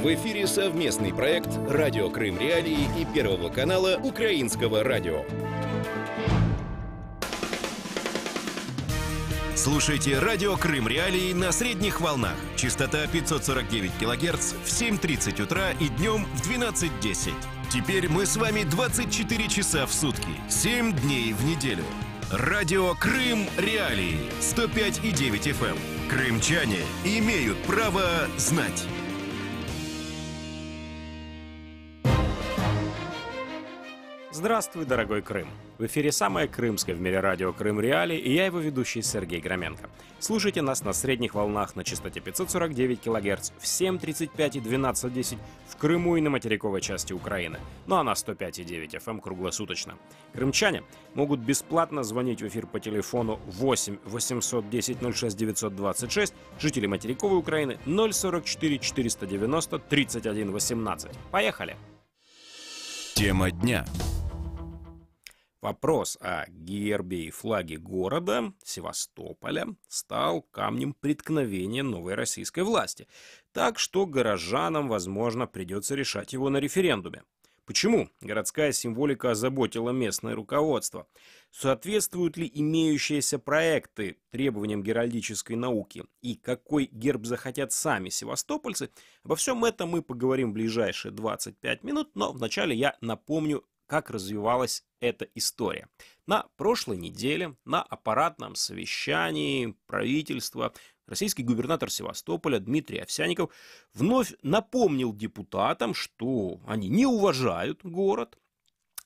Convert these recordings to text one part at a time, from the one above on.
В эфире совместный проект «Радио Крым Реалии» и Первого канала Украинского радио. Слушайте «Радио Крым Реалии» на средних волнах. Частота 549 кГц в 7:30 утра и днем в 12:10. Теперь мы с вами 24 часа в сутки, 7 дней в неделю. Радио Крым Реалии, 105,9 FM. Крымчане имеют право знать. Здравствуй, дорогой Крым! В эфире самое крымское в мире радио Крым Реалии, и я его ведущий Сергей Громенко. Слушайте нас на средних волнах на частоте 549 кГц в 7:35 и 12:10 в Крыму и на материковой части Украины, ну а на 105,9 FM круглосуточно. Крымчане могут бесплатно звонить в эфир по телефону 8 810 06 926, жители материковой Украины 044 490 31 18. Поехали! Тема дня. Вопрос о гербе и флаге города Севастополя стал камнем преткновения новой российской власти. Так что горожанам, возможно, придется решать его на референдуме. Почему городская символика озаботила местное руководство? Соответствуют ли имеющиеся проекты требованиям геральдической науки? И какой герб захотят сами севастопольцы? Обо всем этом мы поговорим в ближайшие 25 минут, но вначале я напомню, как развивалась эта история. На прошлой неделе на аппаратном совещании правительства российский губернатор Севастополя Дмитрий Овсянников вновь напомнил депутатам, что они не уважают город,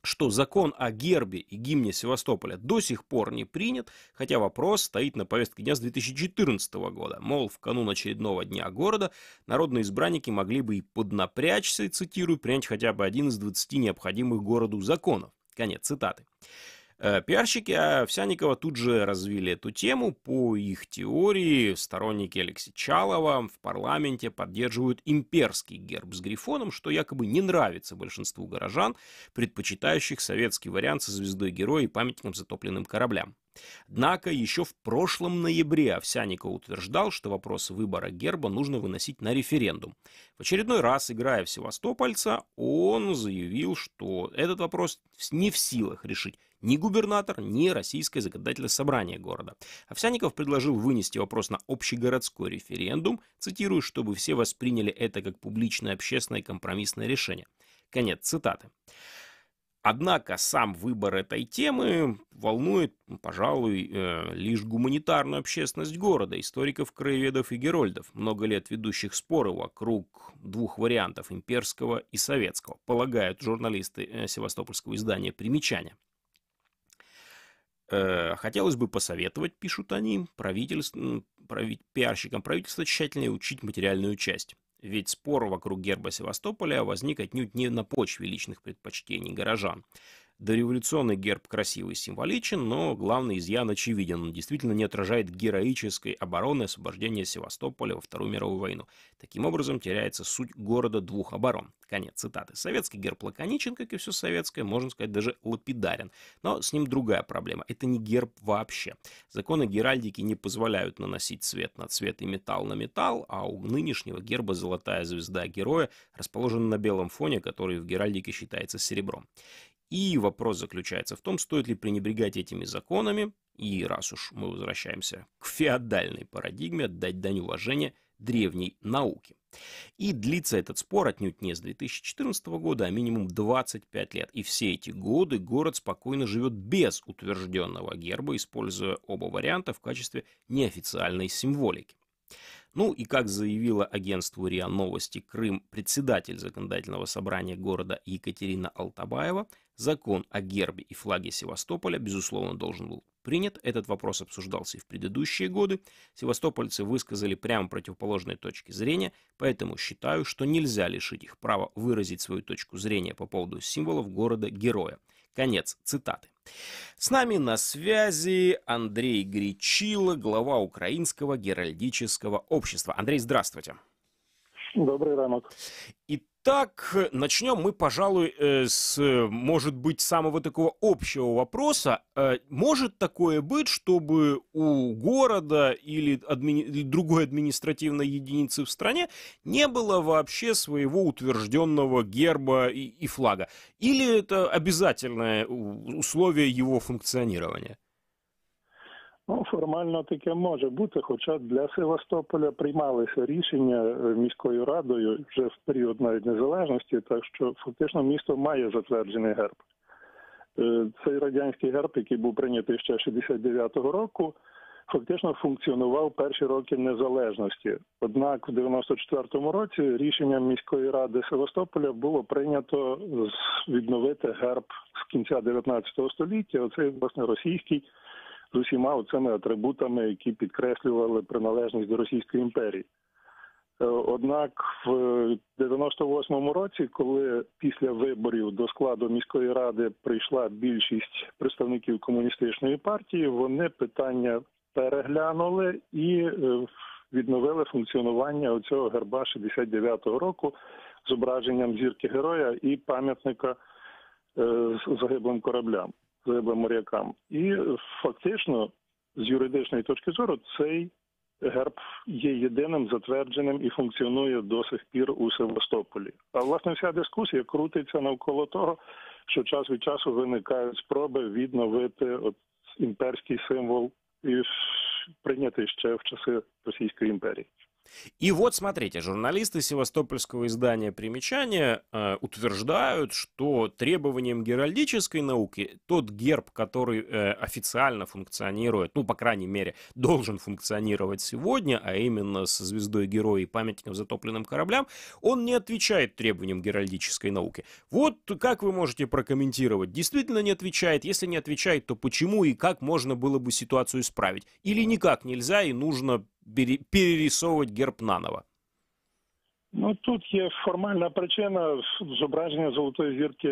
что закон о гербе и гимне Севастополя до сих пор не принят, хотя вопрос стоит на повестке дня с 2014 года. Мол, в канун очередного дня города народные избранники могли бы и поднапрячься, цитирую, принять хотя бы один из 20 необходимых городу законов. Конец цитаты. Пиарщики Овсянникова тут же развили эту тему. По их теории, сторонники Алексея Чалова в парламенте поддерживают имперский герб с грифоном, что якобы не нравится большинству горожан, предпочитающих советский вариант со звездой героя и памятником затопленным кораблям. Однако еще в прошлом ноябре Овсянников утверждал, что вопрос выбора герба нужно выносить на референдум. В очередной раз, играя в севастопольца, он заявил, что этот вопрос не в силах решить ни губернатор, ни Российское законодательное собрание города. Овсянников предложил вынести вопрос на общегородской референдум, цитирую, чтобы все восприняли это как публичное, общественное и компромиссное решение. Конец цитаты. Однако сам выбор этой темы волнует, пожалуй, лишь гуманитарную общественность города, историков, краеведов и герольдов, много лет ведущих споры вокруг двух вариантов, имперского и советского, полагают журналисты севастопольского издания «Примечания». Хотелось бы посоветовать, пишут они, пиарщикам правительства тщательнее учить материальную часть. Ведь спор вокруг герба Севастополя возник отнюдь не на почве личных предпочтений горожан. Дореволюционный герб красивый и символичен, но главный изъян очевиден. Он действительно не отражает героической обороны и освобождения Севастополя во Вторую мировую войну. Таким образом, теряется суть города двух оборон. Конец цитаты. Советский герб лаконичен, как и все советское, можно сказать, даже лапидарен. Но с ним другая проблема. Это не герб вообще. Законы геральдики не позволяют наносить цвет на цвет и металл на металл, а у нынешнего герба золотая звезда героя расположена на белом фоне, который в геральдике считается серебром. И вопрос заключается в том, стоит ли пренебрегать этими законами, и раз уж мы возвращаемся к феодальной парадигме, отдать дань уважения древней науке. И длится этот спор отнюдь не с 2014 года, а минимум 25 лет. И все эти годы город спокойно живет без утвержденного герба, используя оба варианта в качестве неофициальной символики. Ну и как заявила агентству РИА Новости Крым председатель законодательного собрания города Екатерина Алтабаева, закон о гербе и флаге Севастополя, безусловно, должен был принят. Этот вопрос обсуждался и в предыдущие годы. Севастопольцы высказали прямо противоположные точки зрения, поэтому считаю, что нельзя лишить их права выразить свою точку зрения по поводу символов города-героя. Конец цитаты. С нами на связи Андрей Гречило, глава Украинского геральдического общества. Андрей, здравствуйте. Добрий ранок. Итак, начнем мы, пожалуй, может быть, самого такого общего вопроса. Может такое быть, чтобы у города или другой административной единицы в стране не было вообще своего утвержденного герба и флага? Или это обязательное условие его функционирования? Ну, формально таке може бути, хоча для Севастополя приймалися рішення міською радою вже в період навіть незалежності, так що фактично місто має затверджений герб. Цей радянський герб, який був прийнятий ще 69-го року, фактично функціонував перші роки незалежності. Однак в 94-му році рішенням міської ради Севастополя було прийнято відновити герб з кінця 19 століття, оцей, власне, російський, з усіма оцими атрибутами, які підкреслювали приналежність до Російської імперії. Однак в 98-му році, коли після виборів до складу міської ради прийшла більшість представників комуністичної партії, вони питання переглянули і відновили функціонування оцього герба 69-го року з зображенням зірки героя і пам'ятника загиблим кораблям, загиблим морякам. І фактично, з юридичної точки зору, цей герб є єдиним затвердженим і функціонує до сих пір у Севастополі. А власне вся дискусія крутиться навколо того, що час від часу виникають спроби відновити імперський символ, прийнятий ще в часи Російської імперії. И вот смотрите, журналисты севастопольского издания «Примечание» утверждают, что требованием геральдической науки тот герб, который официально функционирует, ну, по крайней мере, должен функционировать сегодня, а именно со звездой героя и памятником затопленным кораблям, он не отвечает требованиям геральдической науки. Вот как вы можете прокомментировать? Действительно не отвечает? Если не отвечает, то почему и как можно было бы ситуацию исправить? Или никак нельзя и нужно перерисовувати герб наново? Ну, тут є формальна причина. Зображення Золотої зірки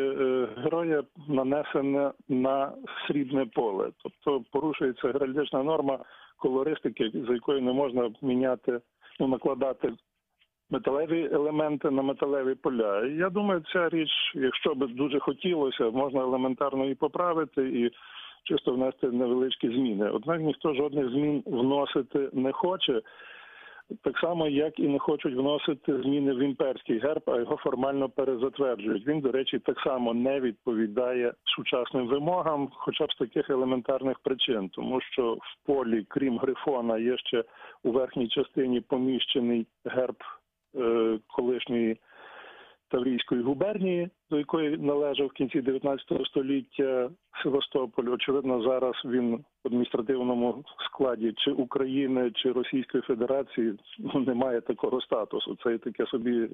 героя нанесене на срібне поле. Тобто порушується геральдична норма колористики, за якою не можна міняти, накладати металеві елементи на металеві поля. І я думаю, ця річ, якщо б дуже хотілося, можна елементарно і поправити, і чисто внести невеличкі зміни. Однак ніхто жодних змін вносити не хоче, так само, як і не хочуть вносити зміни в імперський герб, а його формально перезатверджують. Він, до речі, так само не відповідає сучасним вимогам, хоча б з таких елементарних причин. Тому що в полі, крім грифона, є ще у верхній частині поміщений герб колишньої Таврійської губернії, до якої належав в кінці 19 століття Севастополь. Очевидно, зараз він в адміністративному складі чи України, чи Російської Федерації не має такого статусу. Це таке собі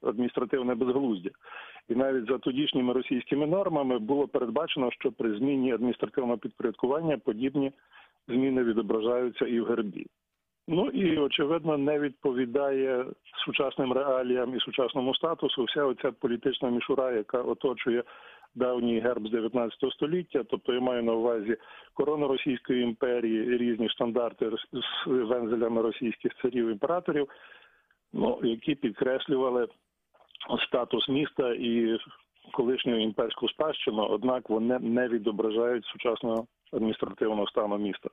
адміністративне безглуздя. І навіть за тодішніми російськими нормами було передбачено, що при зміні адміністративного підпорядкування подібні зміни відображаються і в гербі. Ну і, очевидно, не відповідає сучасним реаліям і сучасному статусу вся оця політична мішура, яка оточує давній герб з 19 століття. Тобто я маю на увазі корону Російської імперії, різні штандарти з вензелями російських царів-імператорів, які підкреслювали статус міста і колишню імперську спадщину, однак вони не відображають сучасного адміністративного стану міста.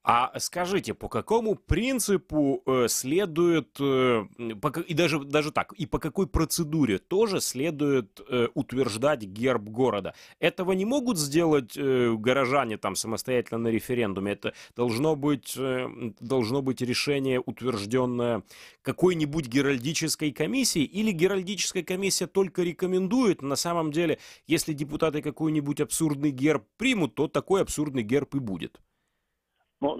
А скажите, по какому принципу следует, и даже так, и по какой процедуре тоже следует утверждать герб города? Этого не могут сделать горожане там самостоятельно на референдуме. Это должно быть решение, утвержденное какой-нибудь геральдической комиссией, или геральдическая комиссия только рекомендует? На самом деле, если депутаты какой-нибудь абсурдный герб примут, то такой абсурдный герб и будет.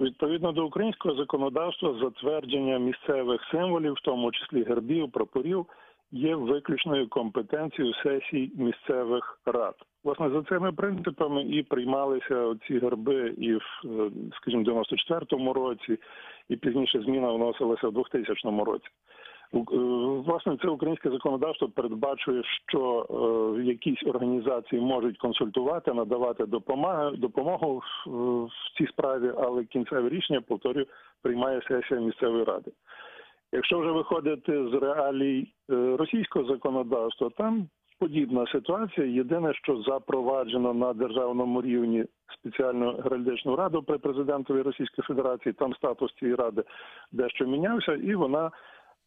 Відповідно до українського законодавства, затвердження місцевих символів, в тому числі гербів, прапорів, є виключною компетенцією сесій місцевих рад. Власне, за цими принципами і приймалися ці герби і в, скажімо, 94-му році, і пізніше зміна вносилася в 2000 році. Власне, це українське законодавство передбачує, що якісь організації можуть консультувати, надавати допомогу в цій справі, але кінцеве рішення, повторюю, приймає сесія місцевої ради. Якщо вже виходити з реалій російського законодавства, там подібна ситуація. Єдине, що запроваджено на державному рівні спеціальну геральдичну раду при президентові Російської Федерації, там статус цієї ради дещо мінявся, і вона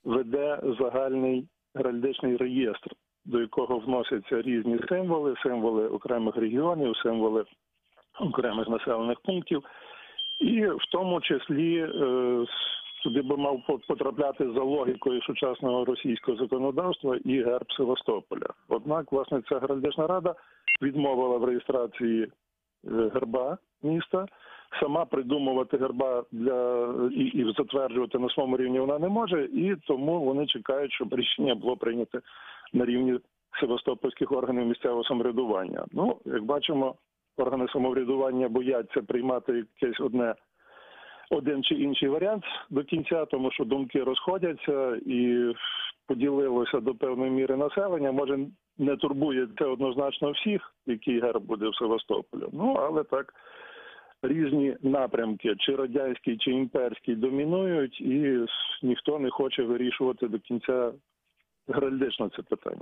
веде загальний геральдичний реєстр, до якого вносяться різні символи, символи окремих регіонів, символи окремих населених пунктів. І в тому числі туди би мав потрапляти за логікою сучасного російського законодавства і герб Севастополя. Однак, власне, ця геральдична рада відмовила в реєстрації герба міста. Сама придумувати герба і затверджувати на своєму рівні вона не може, і тому вони чекають, щоб рішення було прийнято на рівні севастопольських органів місцевого самоврядування. Ну, як бачимо, органи самоврядування бояться приймати якесь один чи інший варіант до кінця, тому що думки розходяться і поділилося до певної міри населення. Може, не турбує це однозначно всіх, який герб буде в Севастополі. Ну, але так, різні напрямки, чи радянський, чи імперський, домінують, і ніхто не хоче вирішувати до кінця геральдично це питання.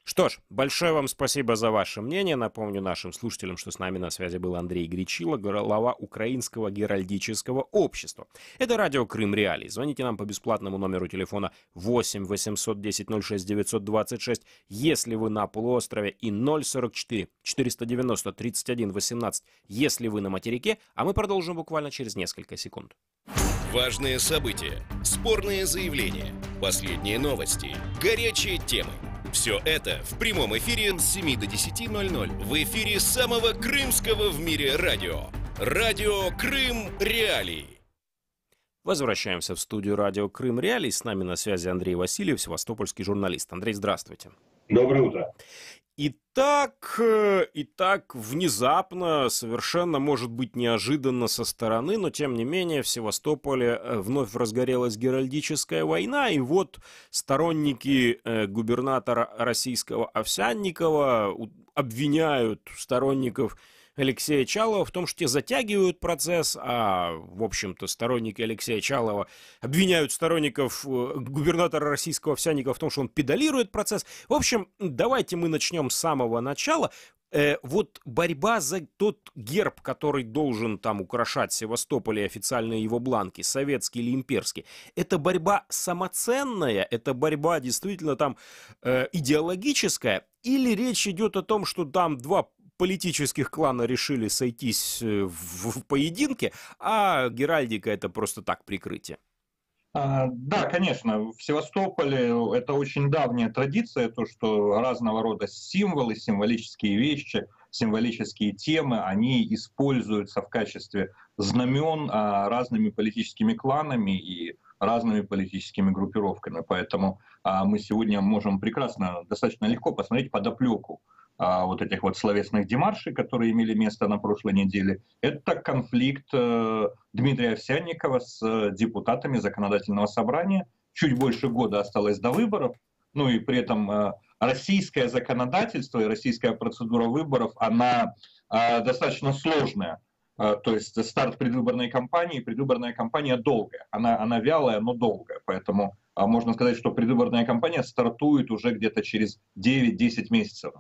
Что ж, большое вам спасибо за ваше мнение. Напомню нашим слушателям, что с нами на связи был Андрей Гречило, глава Украинского геральдического общества. Это радио Крым Реалии. Звоните нам по бесплатному номеру телефона 8 810 06 926, если вы на полуострове, и 044 490 31 18, если вы на материке. А мы продолжим буквально через несколько секунд. Важные события, спорные заявления, последние новости, горячие темы. Все это в прямом эфире с 7 до 10:00 в эфире самого крымского в мире радио. Радио Крым Реалии. Возвращаемся в студию радио Крым Реалии. С нами на связи Андрей Васильев, севастопольский журналист. Андрей, здравствуйте. Доброе утро. Итак, внезапно, совершенно, может быть, неожиданно со стороны, но тем не менее в Севастополе вновь разгорелась геральдическая война, и вот сторонники губернатора российского Овсянникова обвиняют сторонников Алексея Чалова в том, что те затягивают процесс, а, в общем-то, сторонники Алексея Чалова обвиняют сторонников губернатора российского Овсянникова в том, что он педалирует процесс. В общем, давайте мы начнем с самого начала. Вот борьба за тот герб, который должен там украшать Севастополь и официальные его бланки, советский или имперский, это борьба самоценная, это борьба действительно там идеологическая, или речь идет о том, что там два политических клана решили сойтись в поединке, а геральдика это просто так прикрытие? Да, конечно, в Севастополе это очень давняя традиция, то, что разного рода символы, символические вещи, символические темы, они используются в качестве знамен разными политическими кланами и разными политическими группировками. Поэтому мы сегодня можем прекрасно, достаточно легко посмотреть подоплеку вот этих вот словесных демаршей, которые имели место на прошлой неделе. Это конфликт Дмитрия Овсянникова с депутатами законодательного собрания. Чуть больше года осталось до выборов. Ну и при этом российское законодательство и российская процедура выборов, она достаточно сложная. То есть старт предвыборная кампания долгая. Она вялая, но долгая. Поэтому можно сказать, что предвыборная кампания стартует уже где-то через 9-10 месяцев.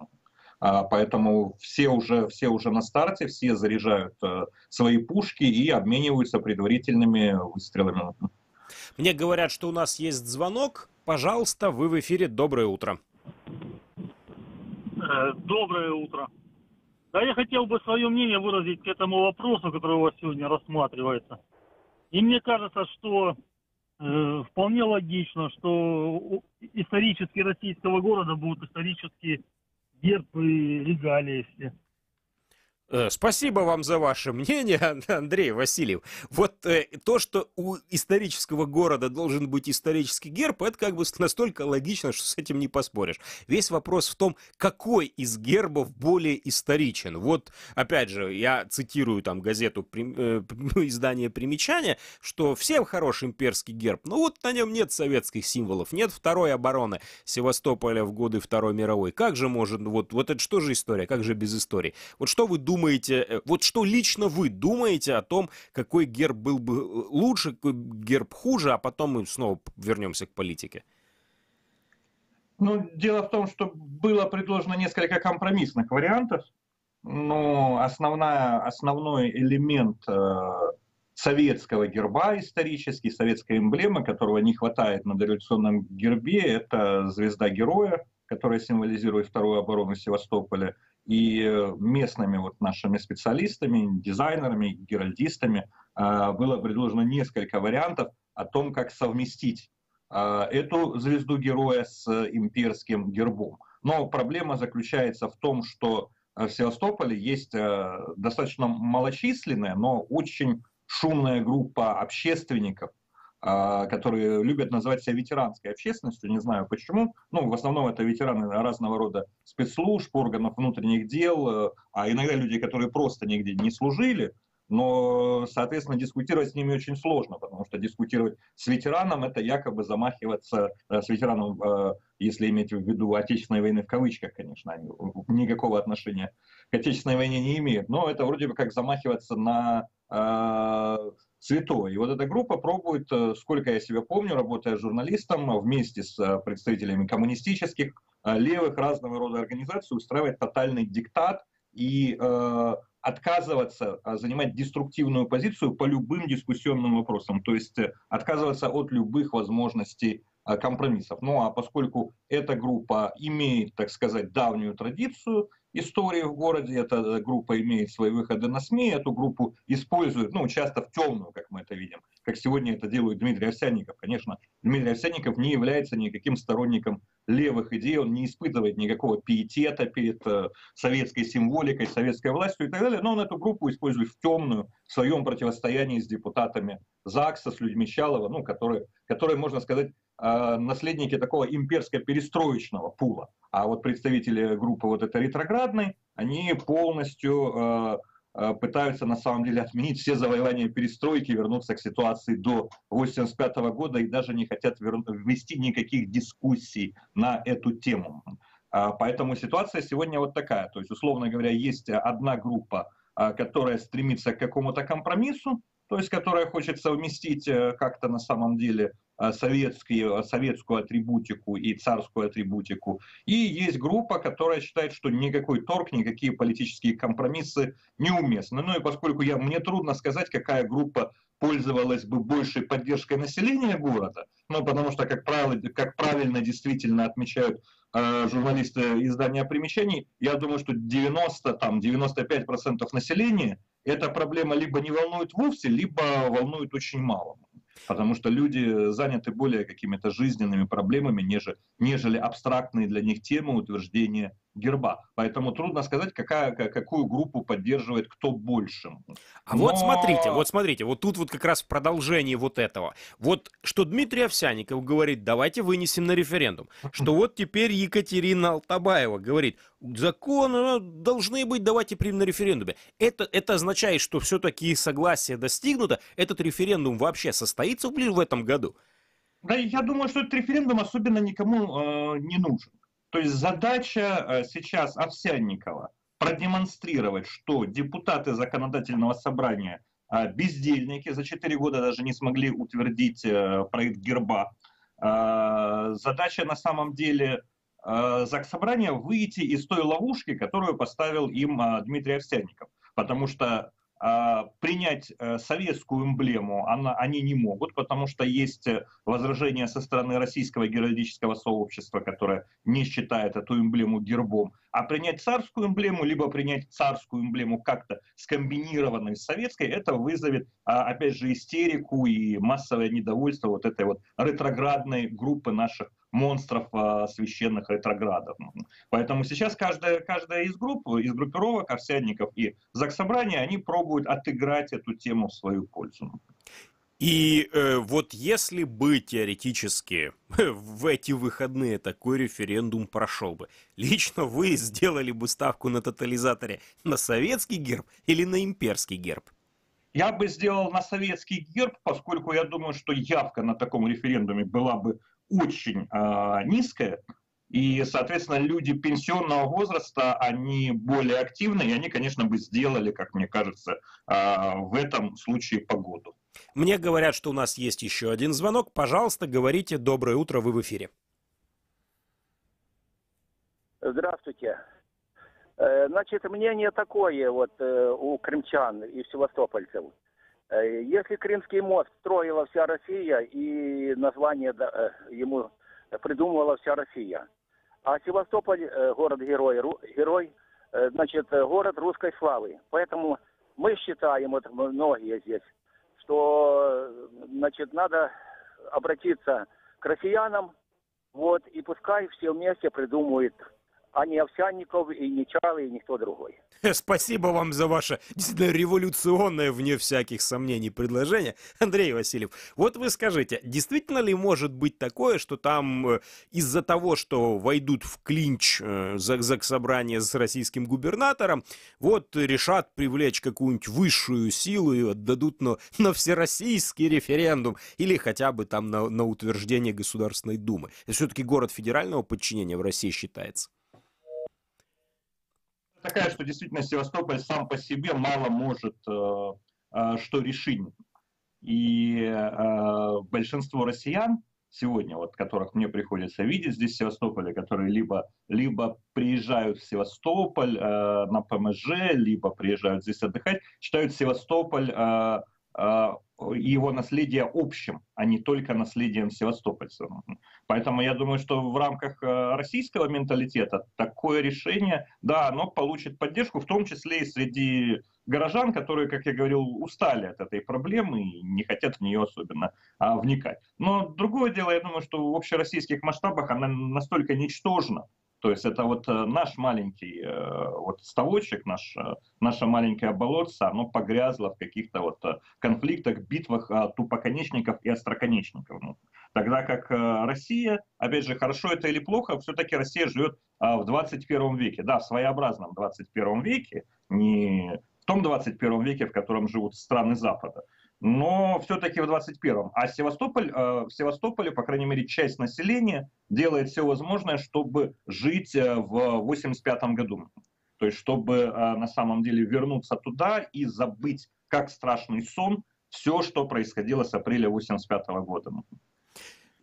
Поэтому все уже на старте, все заряжают свои пушки и обмениваются предварительными выстрелами. Мне говорят, что у нас есть звонок. Пожалуйста, вы в эфире. Доброе утро. Доброе утро. Да, я хотел бы свое мнение выразить к этому вопросу, который у вас сегодня рассматривается. И мне кажется, что вполне логично, что исторически российского города будут исторически герб и регалии все. Спасибо вам за ваше мнение, Андрей Васильев. Вот то, что у исторического города должен быть исторический герб, это как бы настолько логично, что с этим не поспоришь. Весь вопрос в том, какой из гербов более историчен. Вот, опять же, я цитирую там газету, издание «Примечания», что всем хорош имперский герб, но вот на нем нет советских символов, нет второй обороны Севастополя в годы Второй мировой. Как же может, вот это что же история, как же без истории? Вот что вы думаете думаете, вот что лично вы думаете о том, какой герб был бы лучше, какой герб хуже, а потом мы снова вернемся к политике? Ну, дело в том, что было предложено несколько компромиссных вариантов, но основной элемент советского герба исторический, советской эмблемы, которого не хватает на дореволюционном гербе, это звезда героя, которая символизирует вторую оборону Севастополя. И местными вот нашими специалистами, дизайнерами, геральдистами было предложено несколько вариантов о том, как совместить эту звезду героя с имперским гербом. Но проблема заключается в том, что в Севастополе есть достаточно малочисленная, но очень шумная группа общественников, которые любят называть себя ветеранской общественностью, не знаю почему. Ну, в основном это ветераны разного рода спецслужб, органов внутренних дел, а иногда люди, которые просто нигде не служили. Но, соответственно, дискутировать с ними очень сложно, потому что дискутировать с ветераном — это якобы замахиваться, с ветераном, если иметь в виду Отечественной войны в кавычках, конечно, они никакого отношения к Отечественной войне не имеют, но это вроде бы как замахиваться на святое. И вот эта группа пробует, сколько я себя помню, работая журналистом, вместе с представителями коммунистических, левых, разного рода организаций, устраивать тотальный диктат и отказываться занимать деструктивную позицию по любым дискуссионным вопросам, то есть отказываться от любых возможностей компромиссов. Ну а поскольку эта группа имеет, так сказать, давнюю традицию истории в городе, эта группа имеет свои выходы на СМИ, эту группу используют, ну, часто в темную, как мы это видим, как сегодня это делает Дмитрий Овсянников. Конечно, Дмитрий Овсянников не является никаким сторонником левых идей, он не испытывает никакого пиетета перед советской символикой, советской властью и так далее, но он эту группу использует в темную, в своем противостоянии с депутатами ЗАГСа, с людьми Чалова, ну, которые, можно сказать, наследники такого имперско-перестроечного пула. А вот представители группы вот этой ретроградной, они полностью пытаются на самом деле отменить все завоевания перестройки, вернуться к ситуации до 1985 года и даже не хотят ввести никаких дискуссий на эту тему. Поэтому ситуация сегодня вот такая. То есть, условно говоря, есть одна группа, которая стремится к какому-то компромиссу, то есть которая хочет совместить как-то на самом деле советскую атрибутику и царскую атрибутику. И есть группа, которая считает, что никакой торг, никакие политические компромиссы неуместны. Ну и поскольку мне трудно сказать, какая группа пользовалась бы большей поддержкой населения города, ну потому что, как правильно действительно отмечают журналисты издания «Примечаний», я думаю, что 90-95% населения эта проблема либо не волнует вовсе, либо волнует очень мало. Потому что люди заняты более какими-то жизненными проблемами, нежели абстрактные для них темы утверждения герба. Поэтому трудно сказать, какую группу поддерживает кто больше. Вот смотрите, вот тут вот как раз в продолжении вот этого. Вот что Дмитрий Овсянников говорит, давайте вынесем на референдум. Что вот теперь Екатерина Алтабаева говорит, законы должны быть, давайте примем на референдуме. Это означает, что все-таки согласие достигнуто, этот референдум вообще состоится в этом году? Да, я думаю, что этот референдум особенно никому не нужен. То есть задача сейчас Овсянникова продемонстрировать, что депутаты законодательного собрания бездельники, за 4 года даже не смогли утвердить проект герба. Задача на самом деле Заксобрания выйти из той ловушки, которую поставил им Дмитрий Овсянников. Потому что принять советскую эмблему они не могут, потому что есть возражения со стороны российского геральдического сообщества, которое не считает эту эмблему гербом. А принять царскую эмблему, либо принять царскую эмблему как-то скомбинированной с советской, это вызовет, опять же, истерику и массовое недовольство вот этой вот ретроградной группы наших монстров священных ретроградов. Поэтому сейчас каждая из группировок, Овсянников и Заксобрания, они пробуют отыграть эту тему в свою пользу. И вот если бы теоретически в эти выходные такой референдум прошел бы, лично вы сделали бы ставку на тотализаторе на советский герб или на имперский герб? Я бы сделал на советский герб, поскольку я думаю, что явка на таком референдуме была бы очень низкая. И, соответственно, люди пенсионного возраста, они более активны, и они, конечно, бы сделали, как мне кажется, в этом случае погоду. Мне говорят, что у нас есть еще один звонок. Пожалуйста, говорите. Доброе утро, вы в эфире. Здравствуйте. Значит, мнение такое вот у крымчан и севастопольцев. Если Крымский мост строила вся Россия, и название ему придумывала вся Россия, а Севастополь, город-герой, значит, город русской славы. Поэтому мы считаем, вот многие здесь, что, значит, надо обратиться к россиянам, вот, и пускай все вместе придумают, а не Овсянников, и не Чалы, и никто другой. Спасибо вам за ваше действительно революционное, вне всяких сомнений, предложение. Андрей Васильев, вот вы скажите, действительно ли может быть такое, что там из-за того, что войдут в клинч заксобрание с российским губернатором, вот решат привлечь какую-нибудь высшую силу и отдадут на всероссийский референдум или хотя бы там на утверждение Государственной Думы? Это все-таки город федерального подчинения в России считается. Такая, что действительно Севастополь сам по себе мало может что решить. И большинство россиян сегодня, вот, которых мне приходится видеть здесь в Севастополе, которые либо приезжают в Севастополь на ПМЖ, либо приезжают здесь отдыхать, считают Севастополь и его наследие общим, а не только наследием севастопольцев. Поэтому я думаю, что в рамках российского менталитета такое решение, да, оно получит поддержку, в том числе и среди горожан, которые, как я говорил, устали от этой проблемы и не хотят в нее особенно вникать. Но другое дело, я думаю, что в общероссийских масштабах она настолько ничтожна. То есть это вот наш маленький вот ставочек, наше маленькое болотце, оно погрязло в каких-то вот конфликтах, битвах тупоконечников и остроконечников. Тогда как Россия, опять же, хорошо это или плохо, все-таки Россия живет в 21 веке. Да, в своеобразном 21 веке, не в том 21 веке, в котором живут страны Запада, но все-таки в 21-м. А в Севастополе, по крайней мере, часть населения делает все возможное, чтобы жить в 85-м году. То есть, чтобы на самом деле вернуться туда и забыть, как страшный сон, все, что происходило с апреля 85-го года.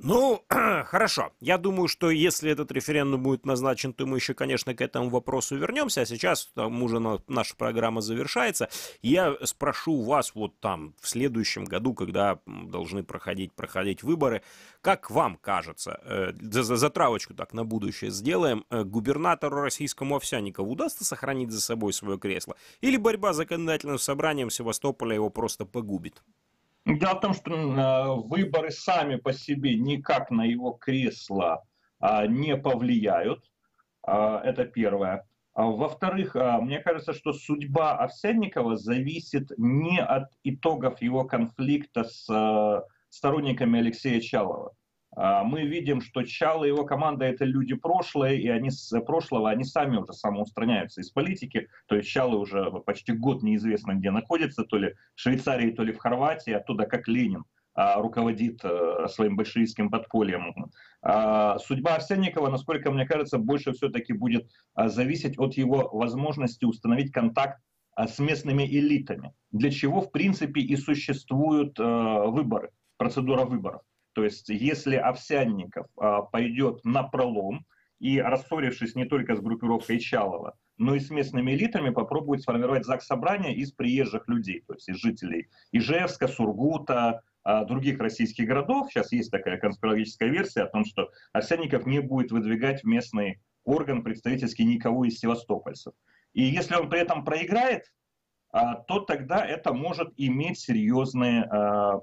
Ну, хорошо. Я думаю, что если этот референдум будет назначен, то мы еще, конечно, к этому вопросу вернемся. А сейчас там уже наша программа завершается. Я спрошу вас вот там в следующем году, когда должны проходить выборы, как вам кажется, затравочку так на будущее сделаем, губернатору российскому Овсянникову удастся сохранить за собой свое кресло? Или борьба с законодательным собранием Севастополя его просто погубит? Дело в том, что выборы сами по себе никак на его кресло не повлияют. Это первое. Во-вторых, мне кажется, что судьба Овсянникова зависит не от итогов его конфликта с сторонниками Алексея Чалова. Мы видим, что Чал и его команда — это люди прошлое, и они с прошлого, они сами уже самоустраняются из политики. То есть Чалы уже почти год неизвестно где находится, то ли в Швейцарии, то ли в Хорватии, оттуда как Ленин руководит своим большевистским подпольем. Судьба Овсянникова, насколько мне кажется, больше все-таки будет зависеть от его возможности установить контакт с местными элитами, для чего в принципе и существуют выборы, процедура выборов. То есть если Овсянников пойдет на пролом и, рассорившись не только с группировкой Чалова, но и с местными элитами, попробует сформировать заксобрание из приезжих людей, то есть из жителей Ижевска, Сургута, других российских городов. Сейчас есть такая конспирологическая версия о том, что Овсянников не будет выдвигать в местный орган представительский никого из севастопольцев. И если он при этом проиграет, то тогда это может иметь серьезные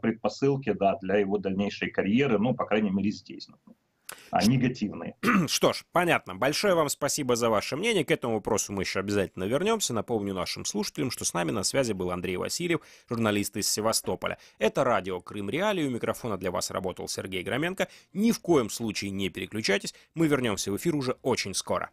предпосылки, да, для его дальнейшей карьеры, ну, по крайней мере, здесь. Негативные. Что ж, понятно. Большое вам спасибо за ваше мнение. К этому вопросу мы еще обязательно вернемся. Напомню нашим слушателям, что с нами на связи был Андрей Васильев, журналист из Севастополя. Это радио Крым Реалии. У микрофона для вас работал Сергей Громенко. Ни в коем случае не переключайтесь. Мы вернемся в эфир уже очень скоро.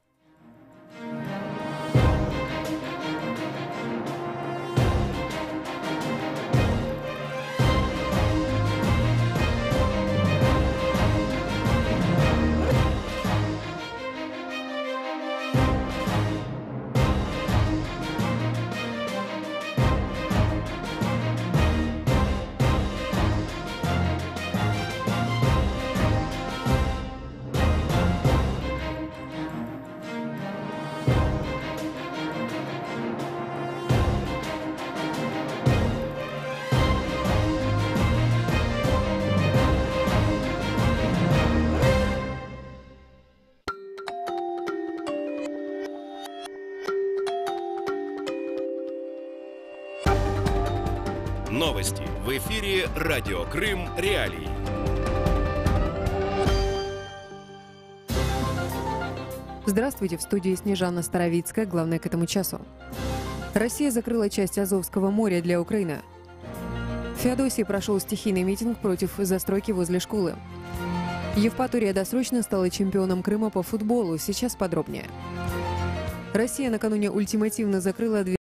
Новости в эфире «Радио Крым. Реалии». Здравствуйте, в студии Снежана Старовицкая. Главное к этому часу. Россия закрыла часть Азовского моря для Украины. В Феодосии прошел стихийный митинг против застройки возле школы. Евпатория досрочно стала чемпионом Крыма по футболу. Сейчас подробнее. Россия накануне ультимативно закрыла две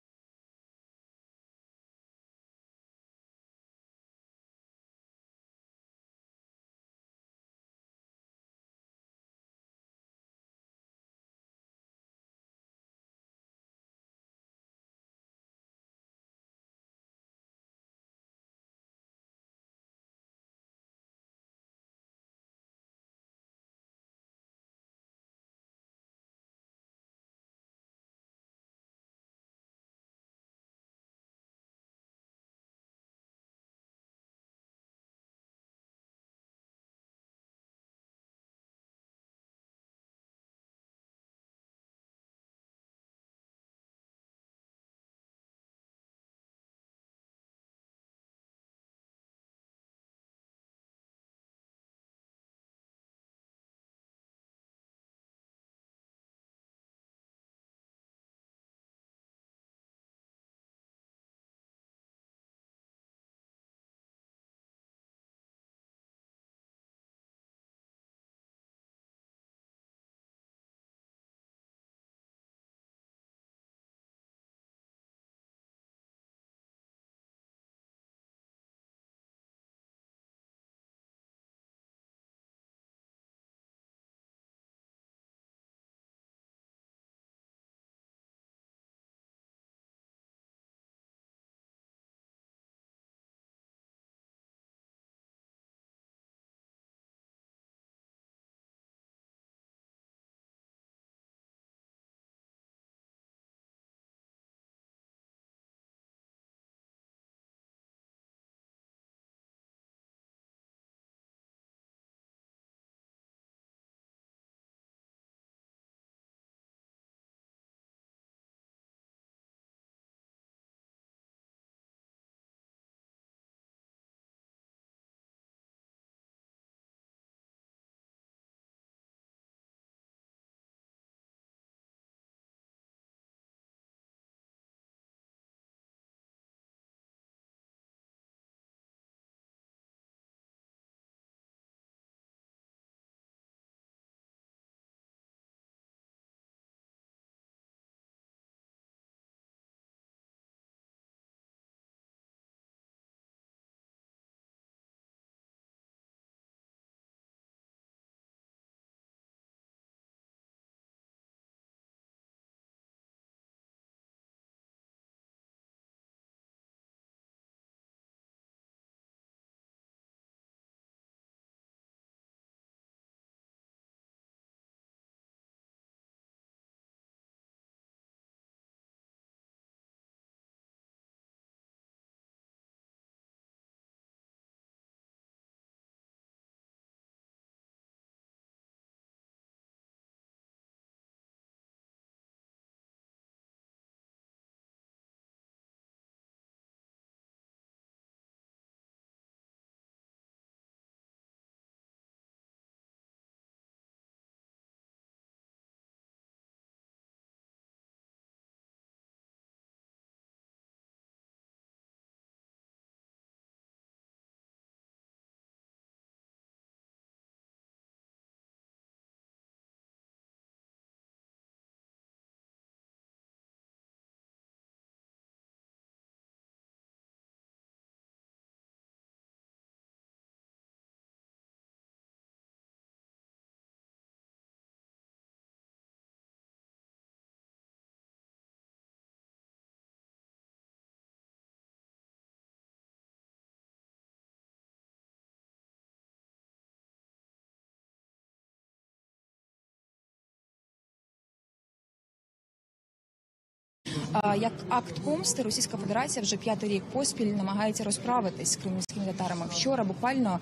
Як акт помсти, Російська Федерація вже 5-й рік поспіль намагається розправитись з кримськими татарами. Вчора буквально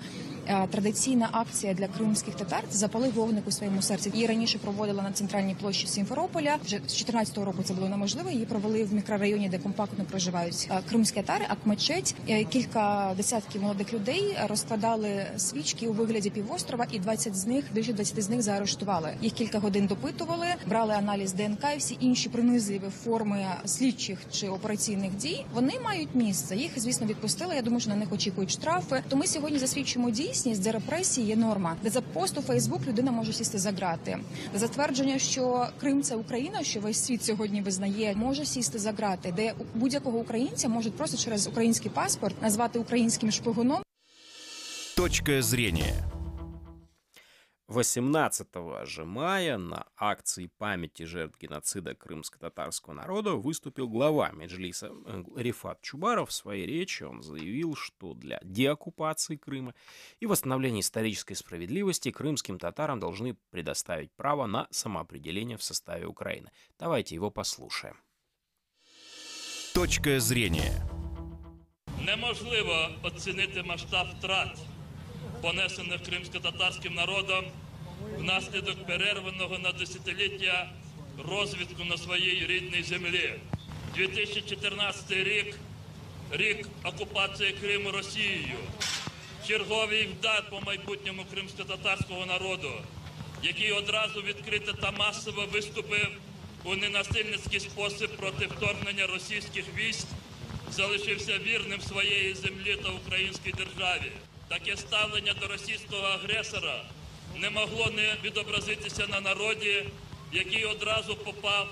традиційна акція для кримських татар «Запали вогник у своєму серці». Її раніше проводила на центральній площі Сімферополя. Вже з 2014 року це було неможливо. Її провели в мікрорайоні, де компактно проживають кримські татари, Акмечеть. Кілька десятків молодих людей розкладали свічки у вигляді півострова, і 20 з них заарештували. Їх кілька годин допитували, брали аналіз ДНК і всі інші принизливі форми слідчих чи операційних дій. Вони мають місце. Їх, звісно, відпустили. Я думаю, що на них очікують штрафи. То ми сьогодні засвідчуємо дійсність, де репресії є норма, де за пост у Фейсбук людина може сісти за грати. За твердження, що Крим – це Україна, що весь світ сьогодні визнає, може сісти за грати, де будь-якого українця можуть просто через український паспорт назвати українським шпигуном. Точка зрения. 18 же мая на акции памяти жертв геноцида крымско-татарского народа выступил глава Меджлиса Рифат Чубаров. В своей речи он заявил, что для деоккупации Крыма и восстановления исторической справедливости крымским татарам должны предоставить право на самоопределение в составе Украины. Давайте его послушаем. Точка зрения. Неможливо оцінити масштаб втрат, понесених кримсько-татарським народом внаслідок перерваного на десятиліття розвитку на своїй рідній землі. 2014 рік – рік окупації Криму Росією. Черговий вдар по майбутньому кримсько-татарського народу, який одразу відкрито та масово виступив у ненасильницький спосіб проти вторгнення російських військ, залишився вірним своєї землі та українській державі. Таке ставлення до російського агресора не могло не відобразитися на народі, який одразу попав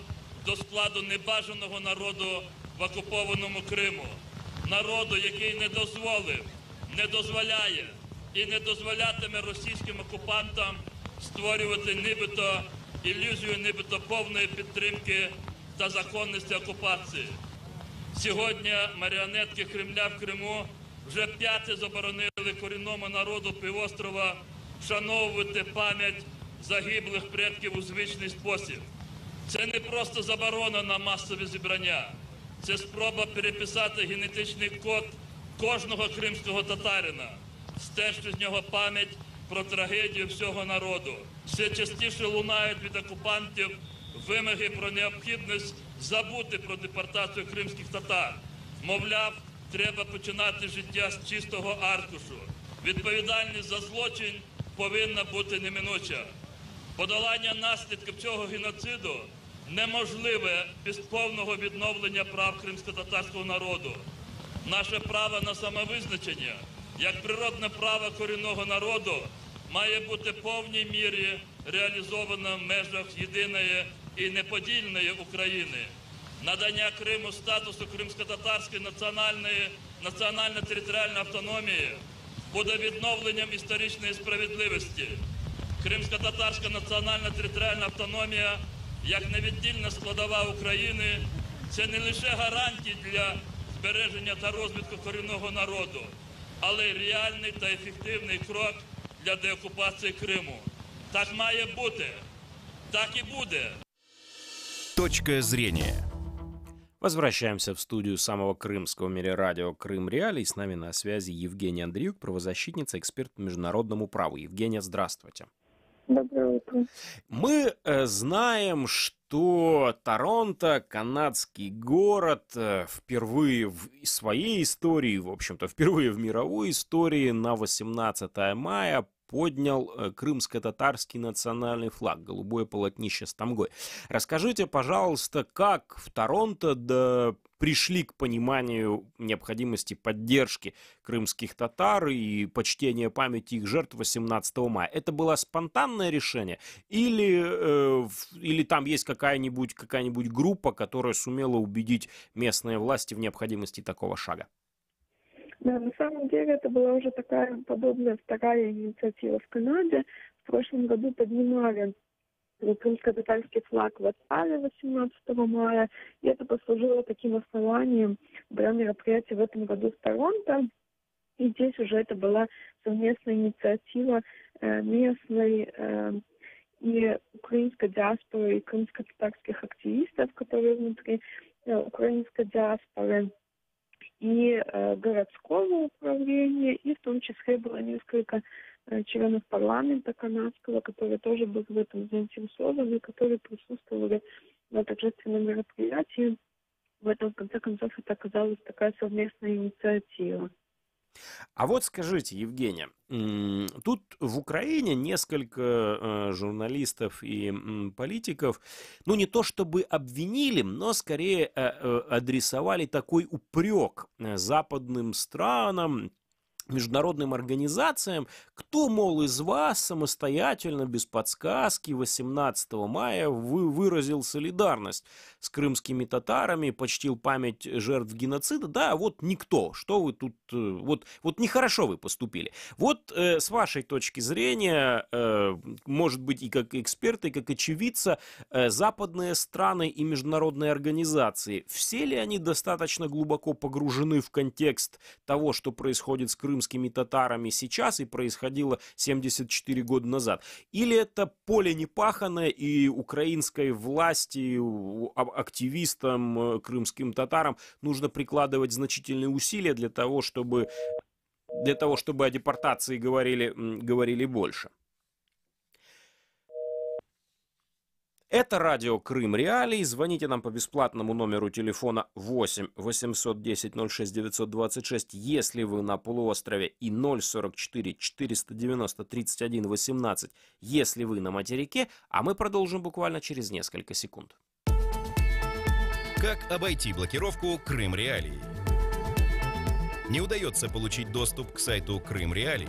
до складу небажаного народу в окупованому Криму. Народу, який не дозволив, не дозволяє і не дозволятиме російським окупантам створювати нібито ілюзію нібито повної підтримки та законності окупації. Сьогодні маріонетки Кремля в Криму вже вп'яте заборонили корінному народу півострова вшановувати пам'ять загиблих предків у звичний спосіб. Це не просто заборона на масові зібрання, це спроба переписати генетичний код кожного кримського татарина, стерши з нього пам'ять про трагедію всього народу. Все частіше лунають від окупантів вимоги про необхідність забути про депортацію кримських татар. Мовляв, треба починати життя з чистого аркушу. Відповідальність за злочин повинна бути неминуча. Подолання наслідків цього геноциду неможливе без повного відновлення прав кримсько-татарського народу. Наше право на самовизначення, як природне право корінного народу, має бути в повній мірі реалізовано в межах єдиної і неподільної України. Надання Криму статусу кримсько-татарської національно-територіальної автономії буде відновленням історичної справедливості. Кримсько-татарська національно-територіальна автономія, як невіддільна складова України, це не лише гарантії для збереження та розвитку корінного народу, але й реальний та ефективний крок для деокупації Криму. Так має бути. Так и будет. Точка зрения. Возвращаемся в студию самого крымского в мире радио «Крым Реалии». С нами на связи Евгения Андреюк, правозащитница, эксперт по международному праву. Евгения, здравствуйте. Доброе утро. Мы знаем, что Торонто, канадский город, впервые в своей истории, в общем-то, впервые в мировой истории на 18 мая поднял крымско-татарский национальный флаг, голубое полотнище с тамгой. Расскажите, пожалуйста, как в Торонто пришли к пониманию необходимости поддержки крымских татар и почтения памяти их жертв 18 мая? Это было спонтанное решение или там есть какая-нибудь группа, которая сумела убедить местные власти в необходимости такого шага? Да, на самом деле это была уже такая подобная вторая инициатива в Канаде. В прошлом году поднимали крымско-татарский флаг в Оттаве 18 мая, и это послужило таким основанием для мероприятия в этом году в Торонто. И здесь уже это была совместная инициатива местной и украинской диаспоры, и крымско-татарских активистов, которые внутри украинской диаспоры. и городского управления, и в том числе было несколько членов парламента канадского, которые тоже были в этом заинтересованы, которые присутствовали на торжественном мероприятии. В этом, в конце концов, это оказалась такая совместная инициатива. А вот скажите, Евгения, тут в Украине несколько журналистов и политиков, ну не то чтобы обвинили, но скорее адресовали такой упрек западным странам, международным организациям, кто, мол, из вас самостоятельно, без подсказки, 18 мая выразил солидарность с крымскими татарами, почтил память жертв геноцида. Да, вот никто. Что вы тут... Вот нехорошо вы поступили. Вот с вашей точки зрения, может быть, и как эксперта, и как очевидца, западные страны и международные организации, все ли они достаточно глубоко погружены в контекст того, что происходит с крымскими татарами сейчас и происходило 74 года назад? Или это поле непаханное, и украинской власти, активистам, крымским татарам нужно прикладывать значительные усилия для того, чтобы о депортации говорили больше? Это радио Крым Реалии. Звоните нам по бесплатному номеру телефона 8 810 06 926, если вы на полуострове, и 044 490 31 18, если вы на материке, а мы продолжим буквально через несколько секунд. Как обойти блокировку Крым Реалии? Не удается получить доступ к сайту Крым Реалии?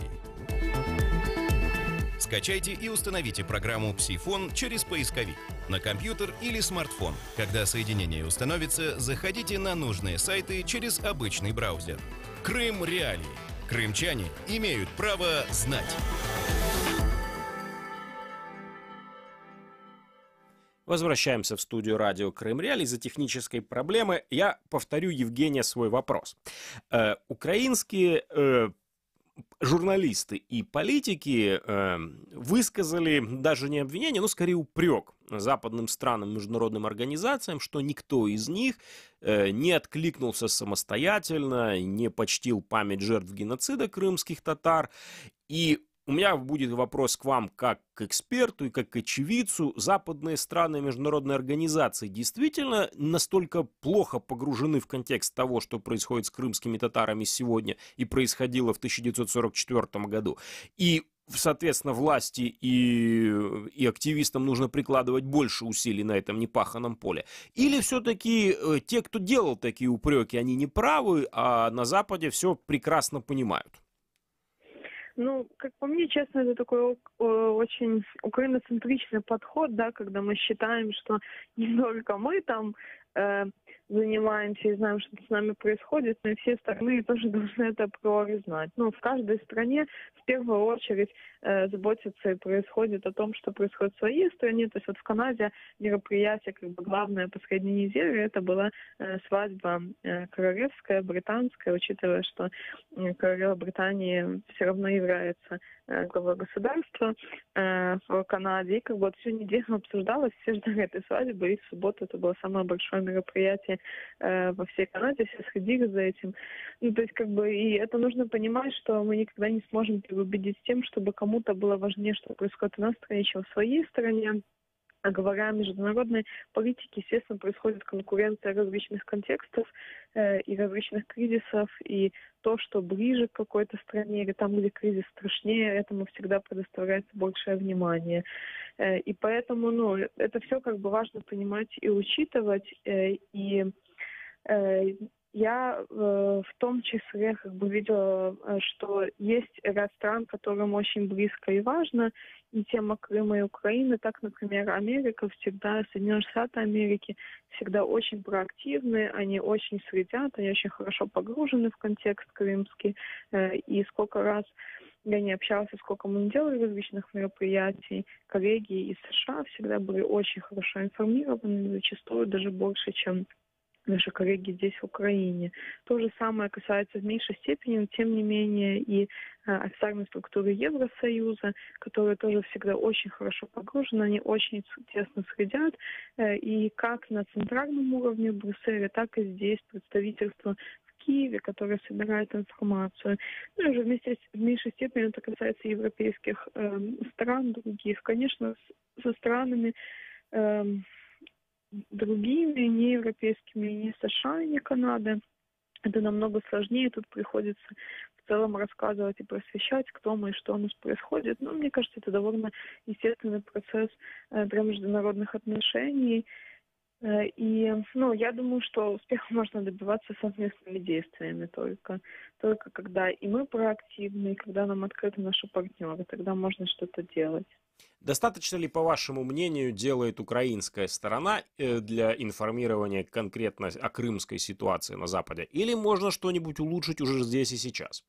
Скачайте и установите программу «Псифон» через поисковик на компьютер или смартфон. Когда соединение установится, заходите на нужные сайты через обычный браузер. Крым Реалии. Крымчане имеют право знать. Возвращаемся в студию радио Крым Реалии. Из-за технической проблемы я повторю, Евгения, свой вопрос. Украинские журналисты и политики высказали даже не обвинение, но скорее упрек западным странам, международным организациям, что никто из них не откликнулся самостоятельно, не почтил память жертв геноцида крымских татар. И у меня будет вопрос к вам как к эксперту и как к очевидцу. Западные страны и международные организации действительно настолько плохо погружены в контекст того, что происходит с крымскими татарами сегодня и происходило в 1944 году? И, соответственно, власти и активистам нужно прикладывать больше усилий на этом непаханном поле? Или все-таки те, кто делал такие упреки, они не правы, а на Западе все прекрасно понимают? Ну, как по мне, честно, это такой очень украиноцентричный подход, да, когда мы считаем, что не только мы там занимаемся и знаем, что с нами происходит, но и все остальные тоже должны это априори знать. Ну, в каждой стране в первую очередь заботятся и происходит о том, что происходит в своей стране. То есть вот в Канаде мероприятие, как бы главное последней недели, это была свадьба королевская, британская, учитывая, что королева Британии все равно является главой государства в Канаде. И как бы вот всю неделю обсуждалось, все ждали этой свадьбы, и в субботу это было самое большое мероприятие во всей Канаде, все следили за этим. Ну, то есть, как бы, и это нужно понимать, что мы никогда не сможем переубедить тем, чтобы кому-то было важнее, что происходит у нас в стране, чем в своей стране. А говоря о международной политике, естественно, происходит конкуренция различных контекстов и различных кризисов, и то, что ближе к какой-то стране или там, где кризис страшнее, этому всегда предоставляется большее внимание. И поэтому, ну, это все как бы важно понимать и учитывать, и я в том числе как бы видела, что есть ряд стран, которым очень близко и важно и тема Крыма и Украины. Так, например, Америка всегда, Соединенные Штаты Америки всегда очень проактивны, они очень следят, они очень хорошо погружены в контекст крымский. И сколько раз я не общалась, сколько мы не делали различных мероприятий, коллеги из США всегда были очень хорошо информированы, зачастую даже больше, чем наши коллеги здесь, в Украине. То же самое касается в меньшей степени, но тем не менее и официальной структуры Евросоюза, которые тоже всегда очень хорошо погружены, они очень тесно следят. И как на центральном уровне в Брюсселе, так и здесь представительство в Киеве, который собирает информацию. Ну и уже в меньшей степени это касается европейских стран других. Конечно, со странами другими, не европейскими, не США, не Канады. Это намного сложнее. Тут приходится в целом рассказывать и просвещать, кто мы и что у нас происходит. Но мне кажется, это довольно естественный процесс для международных отношений. И я думаю, что успеха можно добиваться совместными действиями только когда и мы проактивны, и когда нам открыты наши партнеры, тогда можно что-то делать. Достаточно ли, по вашему мнению, делает украинская сторона для информирования конкретно о крымской ситуации на Западе? Или можно что-нибудь улучшить уже здесь и сейчас?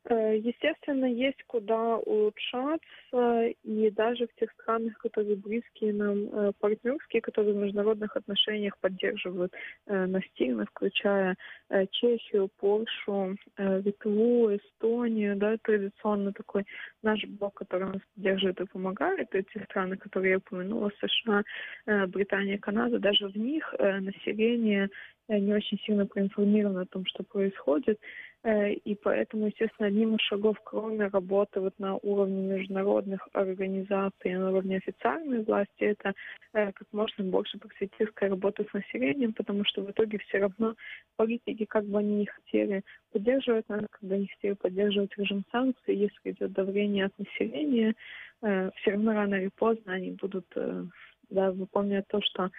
Естественно, есть куда улучшаться, и даже в тех странах, которые близкие нам, партнерские, которые в международных отношениях поддерживают настильно, включая Чехию, Польшу, Литву, Эстонию, да, традиционно такой наш блок, который нас поддерживает и помогает, и те страны, которые я упомянула, США, Британия, Канада, даже в них население не очень сильно проинформировано о том, что происходит. И поэтому, естественно, одним из шагов, кроме работы вот на уровне международных организаций, на уровне официальной власти, это как можно больше просветительская работа с населением, потому что в итоге все равно политики, как бы они ни хотели поддерживать нас, как бы они хотели поддерживать режим санкций, если идет давление от населения, все равно рано или поздно они будут выполнять то, что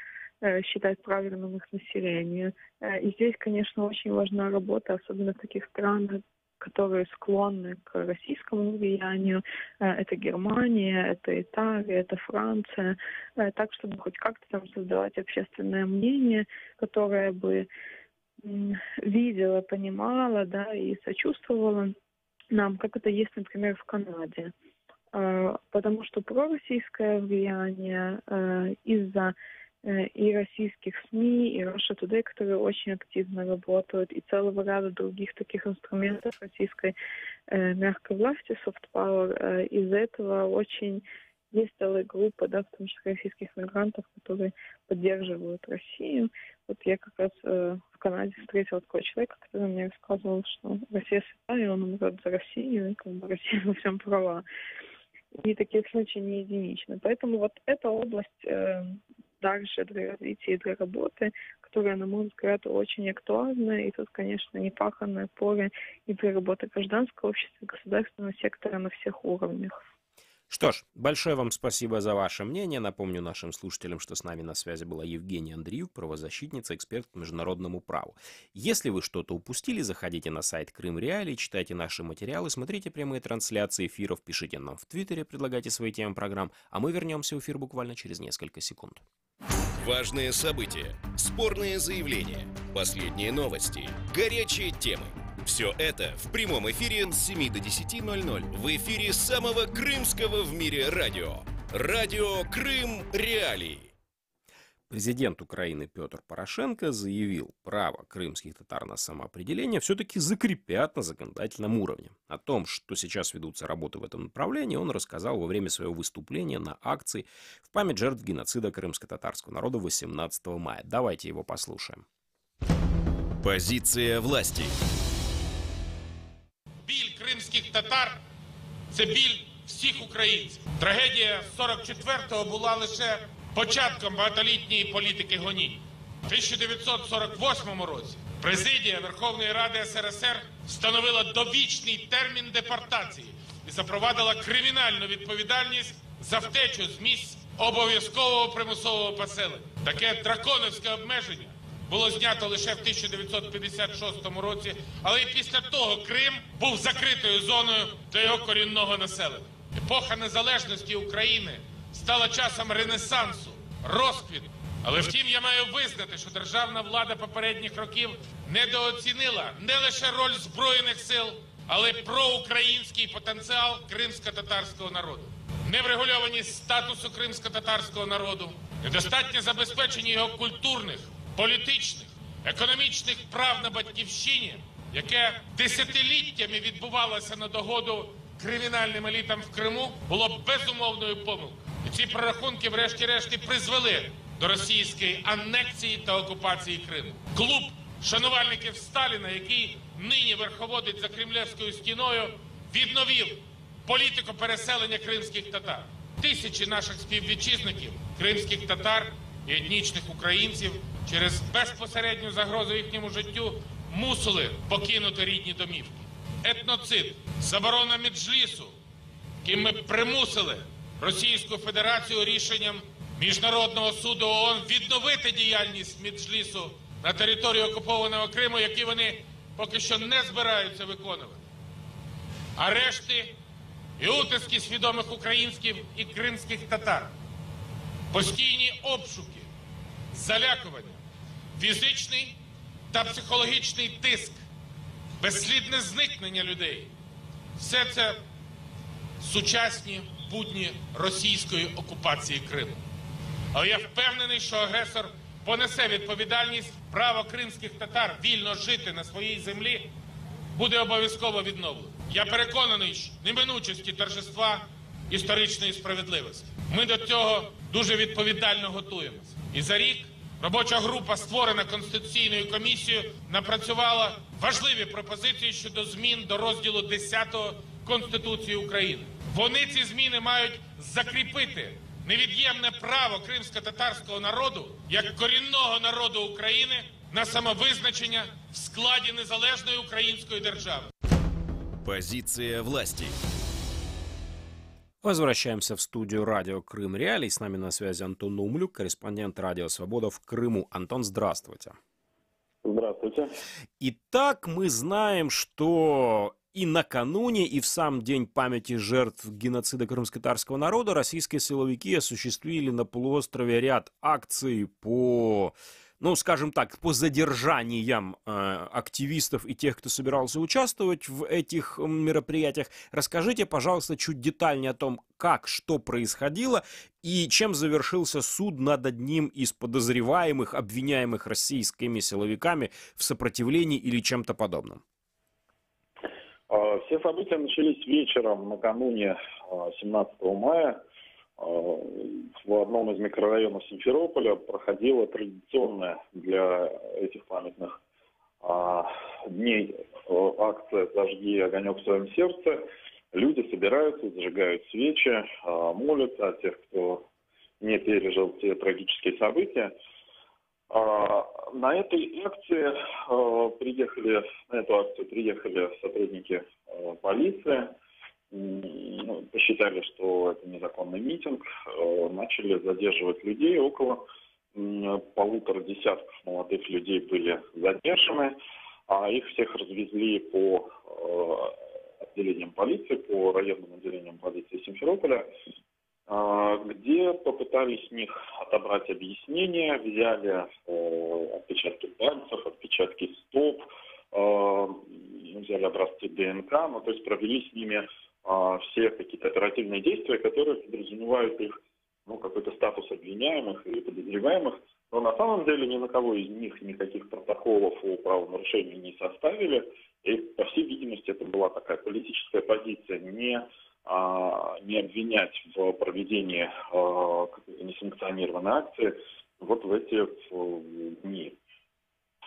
считать правильным их население. И здесь, конечно, очень важна работа, особенно в таких странах, которые склонны к российскому влиянию. Это Германия, это Италия, это Франция. Так, чтобы хоть как-то там создавать общественное мнение, которое бы видела, понимала, да, и сочувствовала нам, как это есть, например, в Канаде. Потому что пророссийское влияние из-за и российских СМИ, и Russia Today, которые очень активно работают, и целого ряда других таких инструментов российской мягкой власти, soft power. Из-за этого очень есть целая группа, да, в том числе российских мигрантов, которые поддерживают Россию. Вот я как раз в Канаде встретила такого человека, который мне рассказывал, что Россия святая, и он умрет за Россию, и как бы Россия во всем права. И таких случаев не единично. Поэтому вот эта область дальше для развития и для работы, которая, на мой взгляд, очень актуальна. И тут, конечно, непаханное поле и для работы гражданского общества, государственного сектора на всех уровнях. Что ж, большое вам спасибо за ваше мнение. Напомню нашим слушателям, что с нами на связи была Евгения Андриюк, правозащитница, эксперт по международному праву. Если вы что-то упустили, заходите на сайт Крым Реалии, читайте наши материалы, смотрите прямые трансляции эфиров, пишите нам в Твиттере, предлагайте свои темы программ, а мы вернемся в эфир буквально через несколько секунд. Важные события, спорные заявления, последние новости, горячие темы. Все это в прямом эфире с 7 до 10:00 в эфире самого крымского в мире радио. Радио Крым Реалии. Президент Украины Петр Порошенко заявил, право крымских татар на самоопределение все-таки закрепят на законодательном уровне. О том, что сейчас ведутся работы в этом направлении, он рассказал во время своего выступления на акции в память жертв геноцида крымско-татарского народа 18 мая. Давайте его послушаем. Позиция власти. Біль кримських татар – це біль всіх українців. Трагедія 44-го була лише початком багатолітньої політики гонінь. У 1948 році президія Верховної Ради СРСР встановила довічний термін депортації і запровадила кримінальну відповідальність за втечу з місць обов'язкового примусового поселення. Таке драконівське обмеження було знято лише в 1956 році, але і після того Крим був закритою зоною для його корінного населення. Епоха незалежності України стала часом ренесансу, розквіту. Але втім, я маю визнати, що державна влада попередніх років недооцінила не лише роль Збройних сил, але й проукраїнський потенціал кримсько-татарського народу. Неврегульованість статусу кримсько-татарського народу, недостатнє забезпечення його культурних, політичних, економічних прав на батьківщині, яке десятиліттями відбувалося на догоду кримінальним елітам в Криму, було безумовною помилкою. І ці прорахунки врешті-решт призвели до російської анексії та окупації Криму. Клуб шанувальників Сталіна, який нині верховодить за Кремлівською стіною, відновив політику переселення кримських татар. Тисячі наших співвітчизників, кримських татар і етнічних українців через безпосередню загрозу їхньому життю мусили покинути рідні домівки. Етноцид, заборона Меджлісу, яким ми примусили Російську Федерацію рішенням Міжнародного суду ООН відновити діяльність Меджлісу на території окупованого Криму, які вони поки що не збираються виконувати. Арешти і утиски свідомих українських і кримських татар, постійні обшуки, залякування, фізичний та психологічний тиск, безслідне зникнення людей – все це сучасні будні російської окупації Криму. Але я впевнений, що агресор понесе відповідальність, право кримських татар вільно жити на своїй землі буде обов'язково відновлено. Я переконаний, що неминучості торжества історичної справедливості. Ми до цього дуже відповідально готуємося. І за рік робоча група, створена Конституційною комісією, напрацювала важливі пропозиції щодо змін до розділу 10 Конституції України. Вони, ці зміни, мають закріпити невід'ємне право кримсько-татарського народу як корінного народу України на самовизначення в складі незалежної української держави. Позиция власти. Возвращаемся в студию радио «Крым Реалии». С нами на связи Антон Умлюк, корреспондент «Радио Свобода» в Крыму. Антон, здравствуйте. Здравствуйте. Итак, мы знаем, что и накануне, и в сам день памяти жертв геноцида крымско-татарского народа российские силовики осуществили на полуострове ряд акций по, ну, скажем так, по задержаниям активистов и тех, кто собирался участвовать в этих мероприятиях. Расскажите, пожалуйста, чуть детальнее о том, как, что происходило и чем завершился суд над одним из подозреваемых, обвиняемых российскими силовиками в сопротивлении или чем-то подобном. Все события начались вечером накануне 17 мая. В одном из микрорайонов Симферополя проходила традиционная для этих памятных дней акция «Зажги огонек в своем сердце». Люди собираются, зажигают свечи, молятся о тех, кто не пережил те трагические события. На этой акции приехали сотрудники полиции, посчитали, что это незаконный митинг, начали задерживать людей. Около 1,5 десятков молодых людей были задержаны, а их всех развезли по отделениям полиции, по районным отделениям полиции Симферополя, где попытались с них отобрать объяснения, взяли отпечатки пальцев, отпечатки стоп, взяли образцы ДНК, то есть провели с ними все какие-то оперативные действия, которые подразумевают их какой-то статус обвиняемых или подозреваемых, но на самом деле ни на кого из них никаких протоколов о правонарушении не составили, и, по всей видимости, это была такая политическая позиция не обвинять в проведении какой-то несанкционированной акции вот в эти дни.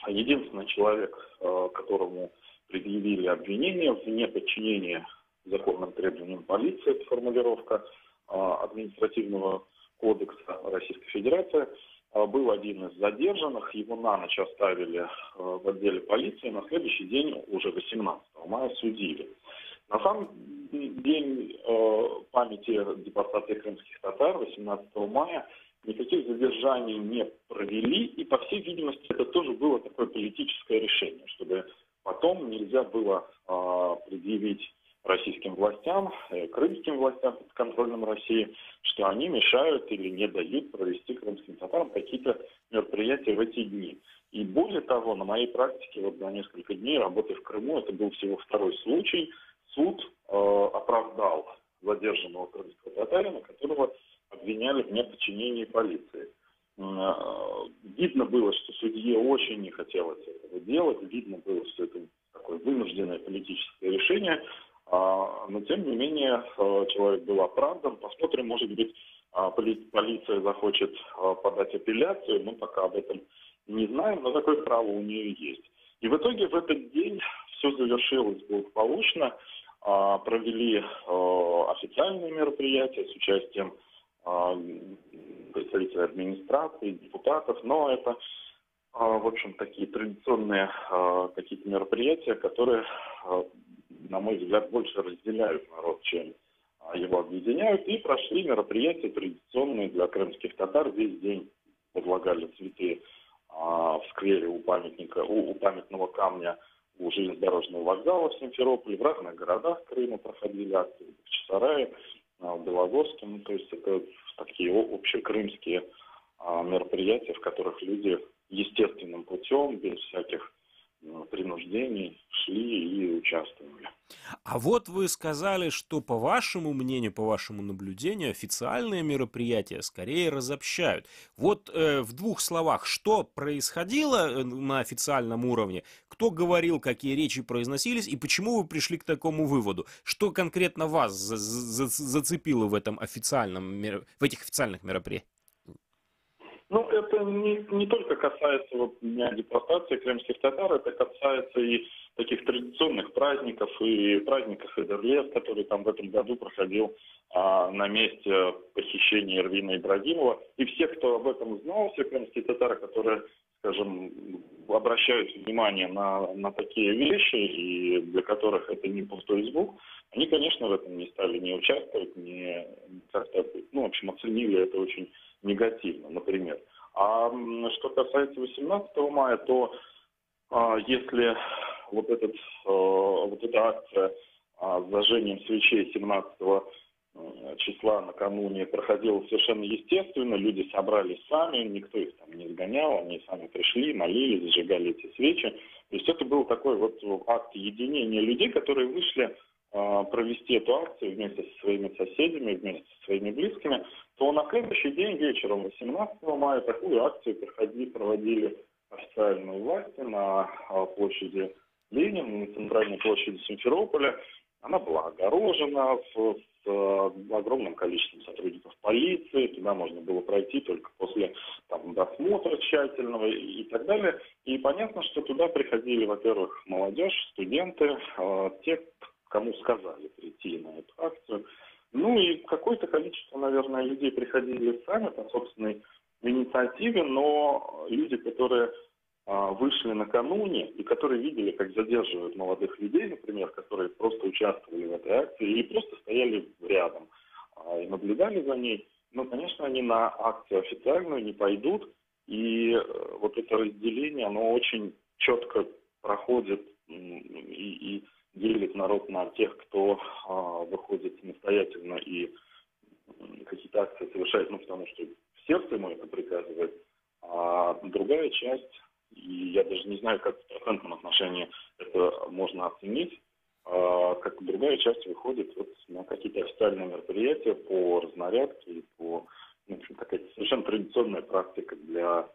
Единственный человек, которому предъявили обвинение в неподчинении законным требованиям полиции, это формулировка административного кодекса Российской Федерации, был один из задержанных, его на ночь оставили в отделе полиции, на следующий день, уже 18 мая, судили. На самом день памяти депортации крымских татар 18 мая никаких задержаний не провели, и, по всей видимости, это тоже было такое политическое решение, чтобы потом нельзя было предъявить российским властям, крымским властям подконтрольным России, что они мешают или не дают провести крымским татарам какие-то мероприятия в эти дни. И более того, на моей практике вот за несколько дней работы в Крыму, это был всего второй случай, суд оправдал задержанного крымского татарина, которого обвиняли в неподчинении полиции. Видно было, что судье очень не хотелось этого делать, видно было, что это такое вынужденное политическое решение, но тем не менее человек был оправдан. Посмотрим, может быть, полиция захочет подать апелляцию, но пока об этом не знаем, но такое право у нее есть. И в итоге в этот день все завершилось благополучно. Провели официальные мероприятия с участием представителей администрации, депутатов, но это, в общем, такие традиционные какие-то мероприятия, которые, на мой взгляд, больше разделяют народ, чем его объединяют. И прошли мероприятия традиционные для крымских татар. Весь день возлагали цветы в сквере у памятного камня у железнодорожного вокзала в Симферополе, в разных городах Крыма проходили акции, в Бахчисарае, в Белогорске. Ну, то есть это такие общекрымские мероприятия, в которых люди естественным путем, без всяких принуждений шли и участвовали. А вот вы сказали, что по вашему мнению, по вашему наблюдению, официальные мероприятия скорее разобщают. Вот в двух словах, что происходило на официальном уровне, кто говорил, какие речи произносились, и почему вы пришли к такому выводу? Что конкретно вас зацепило в этих официальных мероприятиях? Ну, это не только касается Дня депортации крымских татар, это касается и таких традиционных праздников, и праздников Эдерлес, который там в этом году проходил на месте похищения Эрвина Ибрагимова. И все, кто об этом знал, все крымские татары, которые, скажем, обращают внимание на такие вещи, и для которых это не пустой звук, они, конечно, в этом не стали не участвовать, не как-то, в общем, оценили это очень негативно, например. А что касается 18 мая, то если вот эта акция с зажжением свечей 17 числа накануне проходила совершенно естественно, люди собрались сами, никто их там не сгонял, они сами пришли, молились, зажигали эти свечи. То есть это был такой вот акт единения людей, которые вышли провести эту акцию вместе со своими соседями, вместе со своими близкими, то на следующий день вечером 18 мая такую акцию проводили официальные власти на площади Ленина, на центральной площади Симферополя. Она была огорожена с огромным количеством сотрудников полиции, туда можно было пройти только после досмотра тщательного и так далее. И понятно, что туда приходили, во-первых, молодежь, студенты, те, кому сказали прийти на эту акцию. Ну и какое-то количество, наверное, людей приходили сами по собственной инициативе, но люди, которые вышли накануне и которые видели, как задерживают молодых людей, например, которые просто участвовали в этой акции или просто стояли рядом и наблюдали за ней, ну, конечно, они на акцию официальную не пойдут, и вот это разделение, оно очень четко проходит и делит народ на тех, кто выходит самостоятельно и какие-то акции совершает, потому что сердце ему это приказывает, а другая часть, и я даже не знаю, как в процентном отношении это можно оценить, как другая часть выходит на какие-то официальные мероприятия по разнарядке и по, в общем, такая совершенно традиционная практика для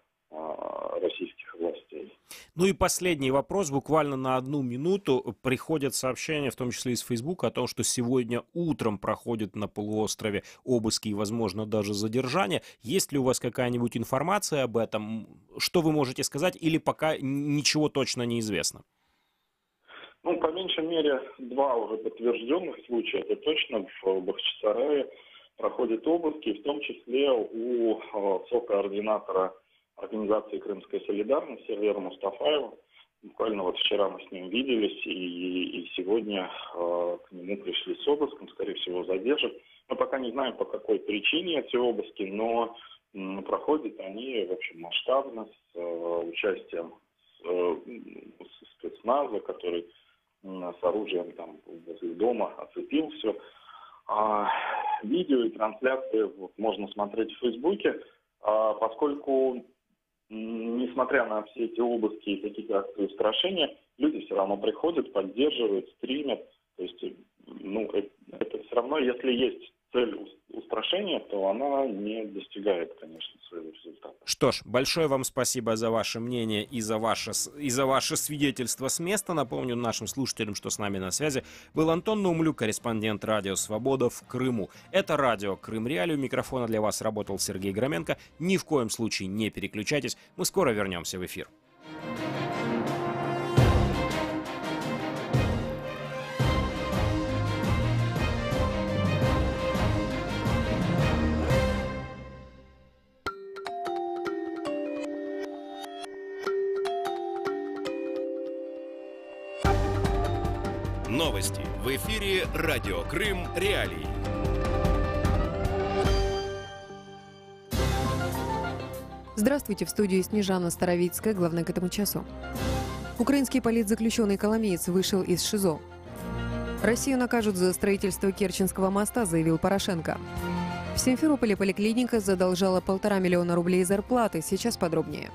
российских властей. Ну и последний вопрос, буквально на 1 минуту. Приходят сообщения, в том числе из Фейсбука, о том, что сегодня утром проходят на полуострове обыски и, возможно, даже задержания. Есть ли у вас какая-нибудь информация об этом? Что вы можете сказать, или пока ничего точно не известно? Ну, по меньшей мере, 2 уже подтвержденных случая. Это точно в Бахчисарае проходят обыски, в том числе у сокоординатора организации «Крымская солидарность» Сервера Мустафаева. Буквально вчера мы с ним виделись, и сегодня к нему пришли с обыском, скорее всего, задержат. Мы пока не знаем, по какой причине эти обыски, но проходят они, в общем, масштабно, с участием спецназа, который с оружием там возле дома оцепил все. Видео и трансляции можно смотреть в Фейсбуке, поскольку несмотря на все эти обыски и какие-то акции устрашения, люди все равно приходят, поддерживают, стримят. То есть, это все равно, если есть цель устрашения, то она не достигает, конечно, своего результата. Что ж, большое вам спасибо за ваше мнение и за ваше свидетельство с места. Напомню нашим слушателям, что с нами на связи был Антон Наумлюк, корреспондент Радио Свобода в Крыму. Это радио Крым Реалии. У микрофона для вас работал Сергей Громенко. Ни в коем случае не переключайтесь. Мы скоро вернемся в эфир. Новости в эфире Радио Крым Реалии. Здравствуйте, в студии Снежана Старовицкая, главное к этому часу. Украинский политзаключенный Коломеец вышел из ШИЗО. Россию накажут за строительство Керченского моста, заявил Порошенко. В Симферополе поликлиника задолжала 1,5 миллиона рублей зарплаты. Сейчас подробнее.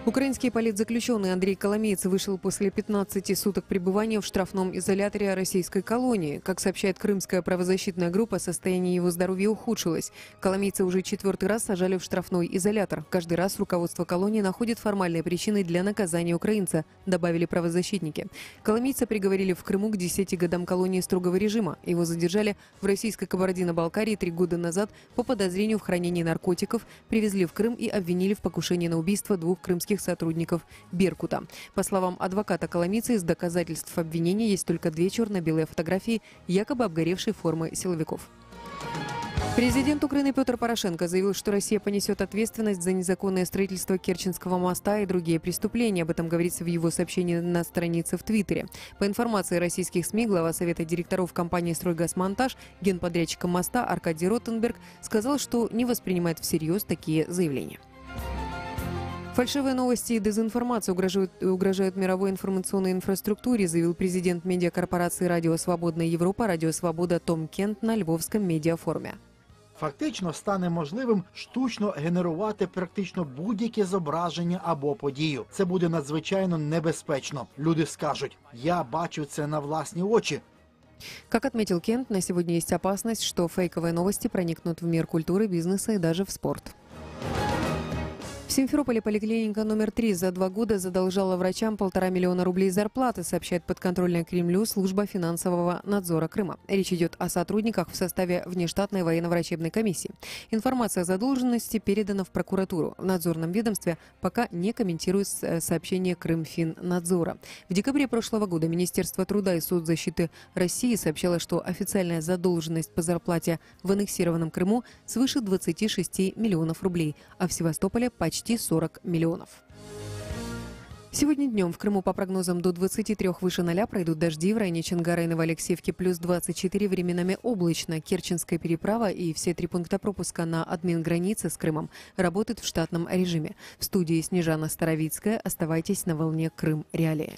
Украинский политзаключенный Андрей Коломеец вышел после 15 суток пребывания в штрафном изоляторе российской колонии. Как сообщает крымская правозащитная группа, состояние его здоровья ухудшилось. Коломейца уже 4-й раз сажали в штрафной изолятор. Каждый раз руководство колонии находит формальные причины для наказания украинца, добавили правозащитники. Коломейца приговорили в Крыму к 10 годам колонии строгого режима. Его задержали в российской Кабардино-Балкарии 3 года назад по подозрению в хранении наркотиков, привезли в Крым и обвинили в покушении на убийство 2 крымских сотрудников Беркута. По словам адвоката Коломейца, из доказательств обвинения есть только 2 черно-белые фотографии якобы обгоревшей формы силовиков. Президент Украины Петр Порошенко заявил, что Россия понесет ответственность за незаконное строительство Керченского моста и другие преступления. Об этом говорится в его сообщении на странице в Твиттере. По информации российских СМИ, глава Совета директоров компании «Стройгазмонтаж», генподрядчика моста Аркадий Ротенберг сказал, что не воспринимает всерьез такие заявления. Фальшивые новости и дезинформация угрожают мировой информационной инфраструктуре, заявил президент медиакорпорации «Радіо Свободна Європа» «Радіо Свобода» Том Кент на Львовському медіафорумі. Фактично стане можливим штучно генерувати практично будь-яке зображення або подію. Це буде надзвичайно небезпечно. Люди скажуть: «Я бачу це на власні очі». Как отметил Кент, на сегодня есть опасность, что фейковые новости проникнут в мир культуры, бизнеса и даже в спорт. В Симферополе поликлиника номер 3 за 2 года задолжала врачам 1,5 миллиона рублей зарплаты, сообщает подконтрольная Кремлю служба финансового надзора Крыма. Речь идет о сотрудниках в составе внештатной военно-врачебной комиссии. Информация о задолженности передана в прокуратуру. В надзорном ведомстве пока не комментирует сообщение Крымфиннадзора. В декабре прошлого года Министерство труда и соцзащиты России сообщало, что официальная задолженность по зарплате в аннексированном Крыму свыше 26 миллионов рублей, а в Севастополе почти 40 миллионов. Сегодня днем в Крыму по прогнозам до 23 выше 0 пройдут дожди. В районе Чонгара и Новоалексеевки плюс 24, временами облачно. Керченская переправа и все 3 пункта пропуска на админгранице с Крымом работают в штатном режиме. В студии Снежана Старовицкая. Оставайтесь на волне Крым Реалии.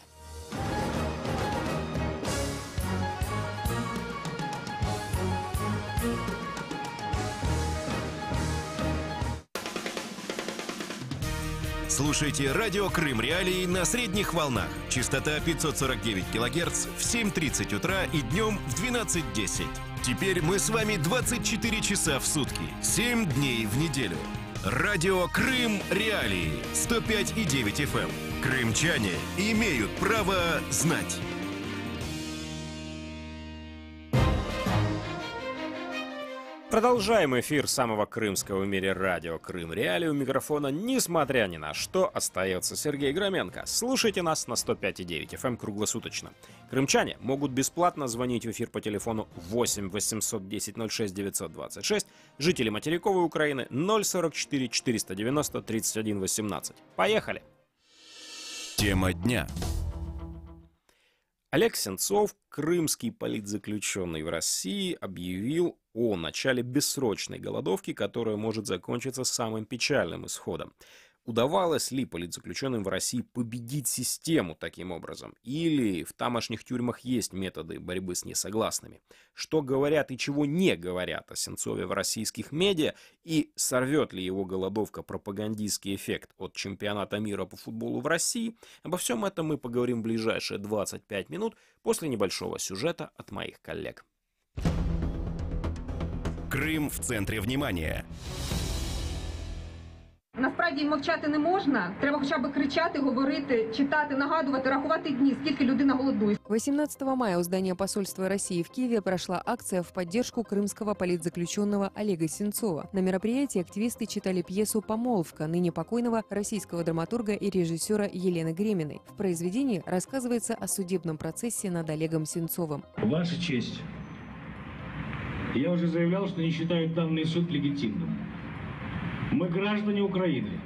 Слушайте радио Крым Реалии на средних волнах. Частота 549 килогерц в 7:30 утра и днем в 12:10. Теперь мы с вами 24 часа в сутки, 7 дней в неделю. Радио Крым Реалии 105,9 FM. Крымчане имеют право знать. Продолжаем эфир самого крымского в мире радио Крым Реалии. У микрофона, несмотря ни на что, остается Сергей Громенко. Слушайте нас на 105,9 FM круглосуточно. Крымчане могут бесплатно звонить в эфир по телефону 8 810 06 926. Жители материковой Украины 044 490 31 18. Поехали! Тема дня. Олег Сенцов, крымский политзаключенный в России, объявил о начале бессрочной голодовки, которая может закончиться самым печальным исходом. Удавалось ли политзаключенным в России победить систему таким образом? Или в тамошних тюрьмах есть методы борьбы с несогласными? Что говорят и чего не говорят о Сенцове в российских медиа? И сорвет ли его голодовка пропагандистский эффект от чемпионата мира по футболу в России? Обо всем этом мы поговорим в ближайшие 25 минут после небольшого сюжета от моих коллег. Крым в центре внимания. Насправді мовчати не можна. Треба хоча б кричати, говорити, читати, нагадувати, рахувати дні, скільки людина голодує. 18 мая у здания посольства России в Киеве прошла акция в поддержку крымского политзаключенного Олега Сенцова. На мероприятии активисты читали пьесу «Помолвка» ныне покойного российского драматурга и режиссера Елены Греминой. В произведении рассказывается о судебном процессе над Олегом Сенцовым. Ваша честь, я уже заявлял, что не считаю данный суд легитимным. Мы граждане Украины,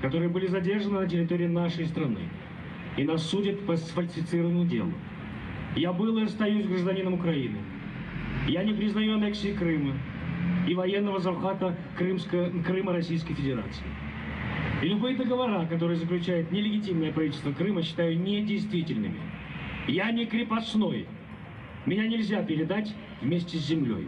которые были задержаны на территории нашей страны, и нас судят по сфальсифицированному делу. Я был и остаюсь гражданином Украины. Я не признаю аннексии Крыма и военного захвата Крыма Российской Федерации. И любые договора, которые заключает нелегитимное правительство Крыма, считаю недействительными. Я не крепостной. Меня нельзя передать вместе с землей.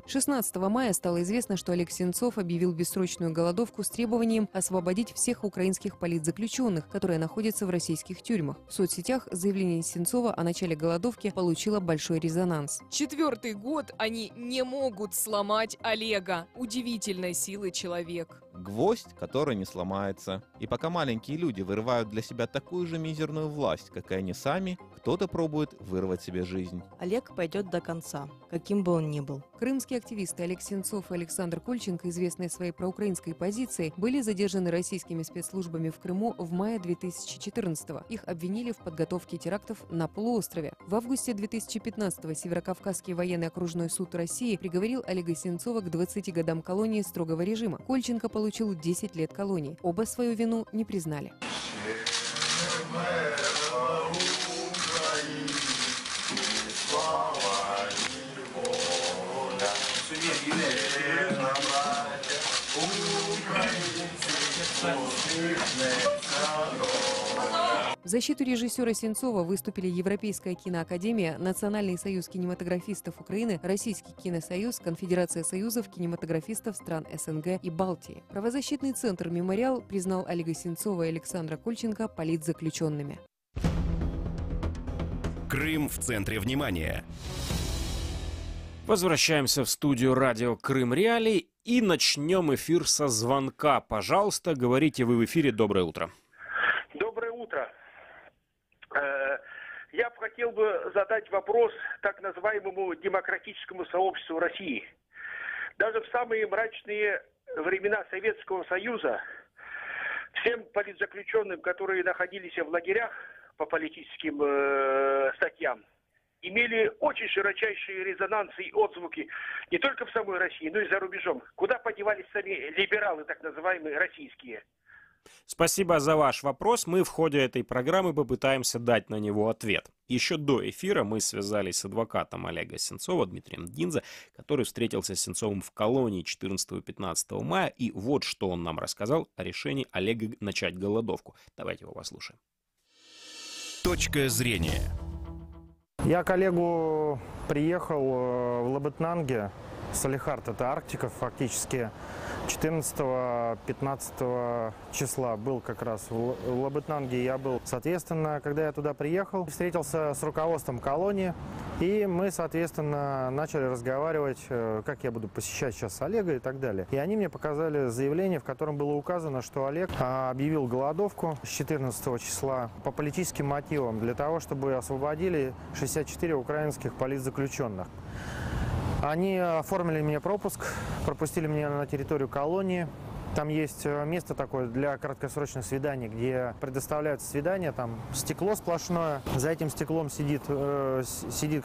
16 мая стало известно, что Олег Сенцов объявил бессрочную голодовку с требованием освободить всех украинских политзаключенных, которые находятся в российских тюрьмах. В соцсетях заявление Сенцова о начале голодовки получило большой резонанс. 4-й год они не могут сломать Олега. Удивительной силы человек. Гвоздь, который не сломается. И пока маленькие люди вырывают для себя такую же мизерную власть, как и они сами, кто-то пробует вырвать себе жизнь. Олег пойдет до конца, каким бы он ни был. Крымские активисты Олег Сенцов и Александр Кольченко, известные своей проукраинской позицией, были задержаны российскими спецслужбами в Крыму в мае 2014-го. Их обвинили в подготовке терактов на полуострове. В августе 2015-го Северокавказский военный окружной суд России приговорил Олега Сенцова к 20 годам колонии строгого режима. Кольченко получил 10 лет колонии. Оба свою вину не признали. В защиту режиссера Сенцова выступили Европейская киноакадемия, Национальный союз кинематографистов Украины, Российский киносоюз, Конфедерация союзов кинематографистов стран СНГ и Балтии. Правозащитный центр «Мемориал» признал Олега Сенцова и Александра Кольченко политзаключенными. Крым в центре внимания. Возвращаемся в студию радио Крым Реалии и начнем эфир со звонка. Пожалуйста, говорите, вы в эфире. Доброе утро. Доброе утро. Я бы хотел бы задать вопрос так называемому демократическому сообществу России. Даже в самые мрачные времена Советского Союза всем политзаключенным, которые находились в лагерях по политическим статьям, имели очень широчайшие резонансы и отзвуки не только в самой России, но и за рубежом. Куда подевались сами либералы, так называемые, российские? Спасибо за ваш вопрос. Мы в ходе этой программы попытаемся дать на него ответ. Еще до эфира мы связались с адвокатом Олега Сенцова Дмитрием Динзе, который встретился с Сенцовым в колонии 14-15 мая. И вот что он нам рассказал о решении Олега начать голодовку. Давайте его послушаем. Точка зрения. Я к Олегу приехал в Лабытнанге, Салехард, это Арктика фактически, 14-15 числа был как раз в Лабытнанге я был. Соответственно, когда я туда приехал, встретился с руководством колонии, и мы, соответственно, начали разговаривать, как я буду посещать сейчас Олега и так далее. И они мне показали заявление, в котором было указано, что Олег объявил голодовку с 14 числа по политическим мотивам для того, чтобы освободили 64 украинских политзаключенных. Они оформили мне пропуск, пропустили меня на территорию колонии. Там есть место такое для краткосрочных свиданий, где предоставляются свидания, там стекло сплошное. За этим стеклом сидит,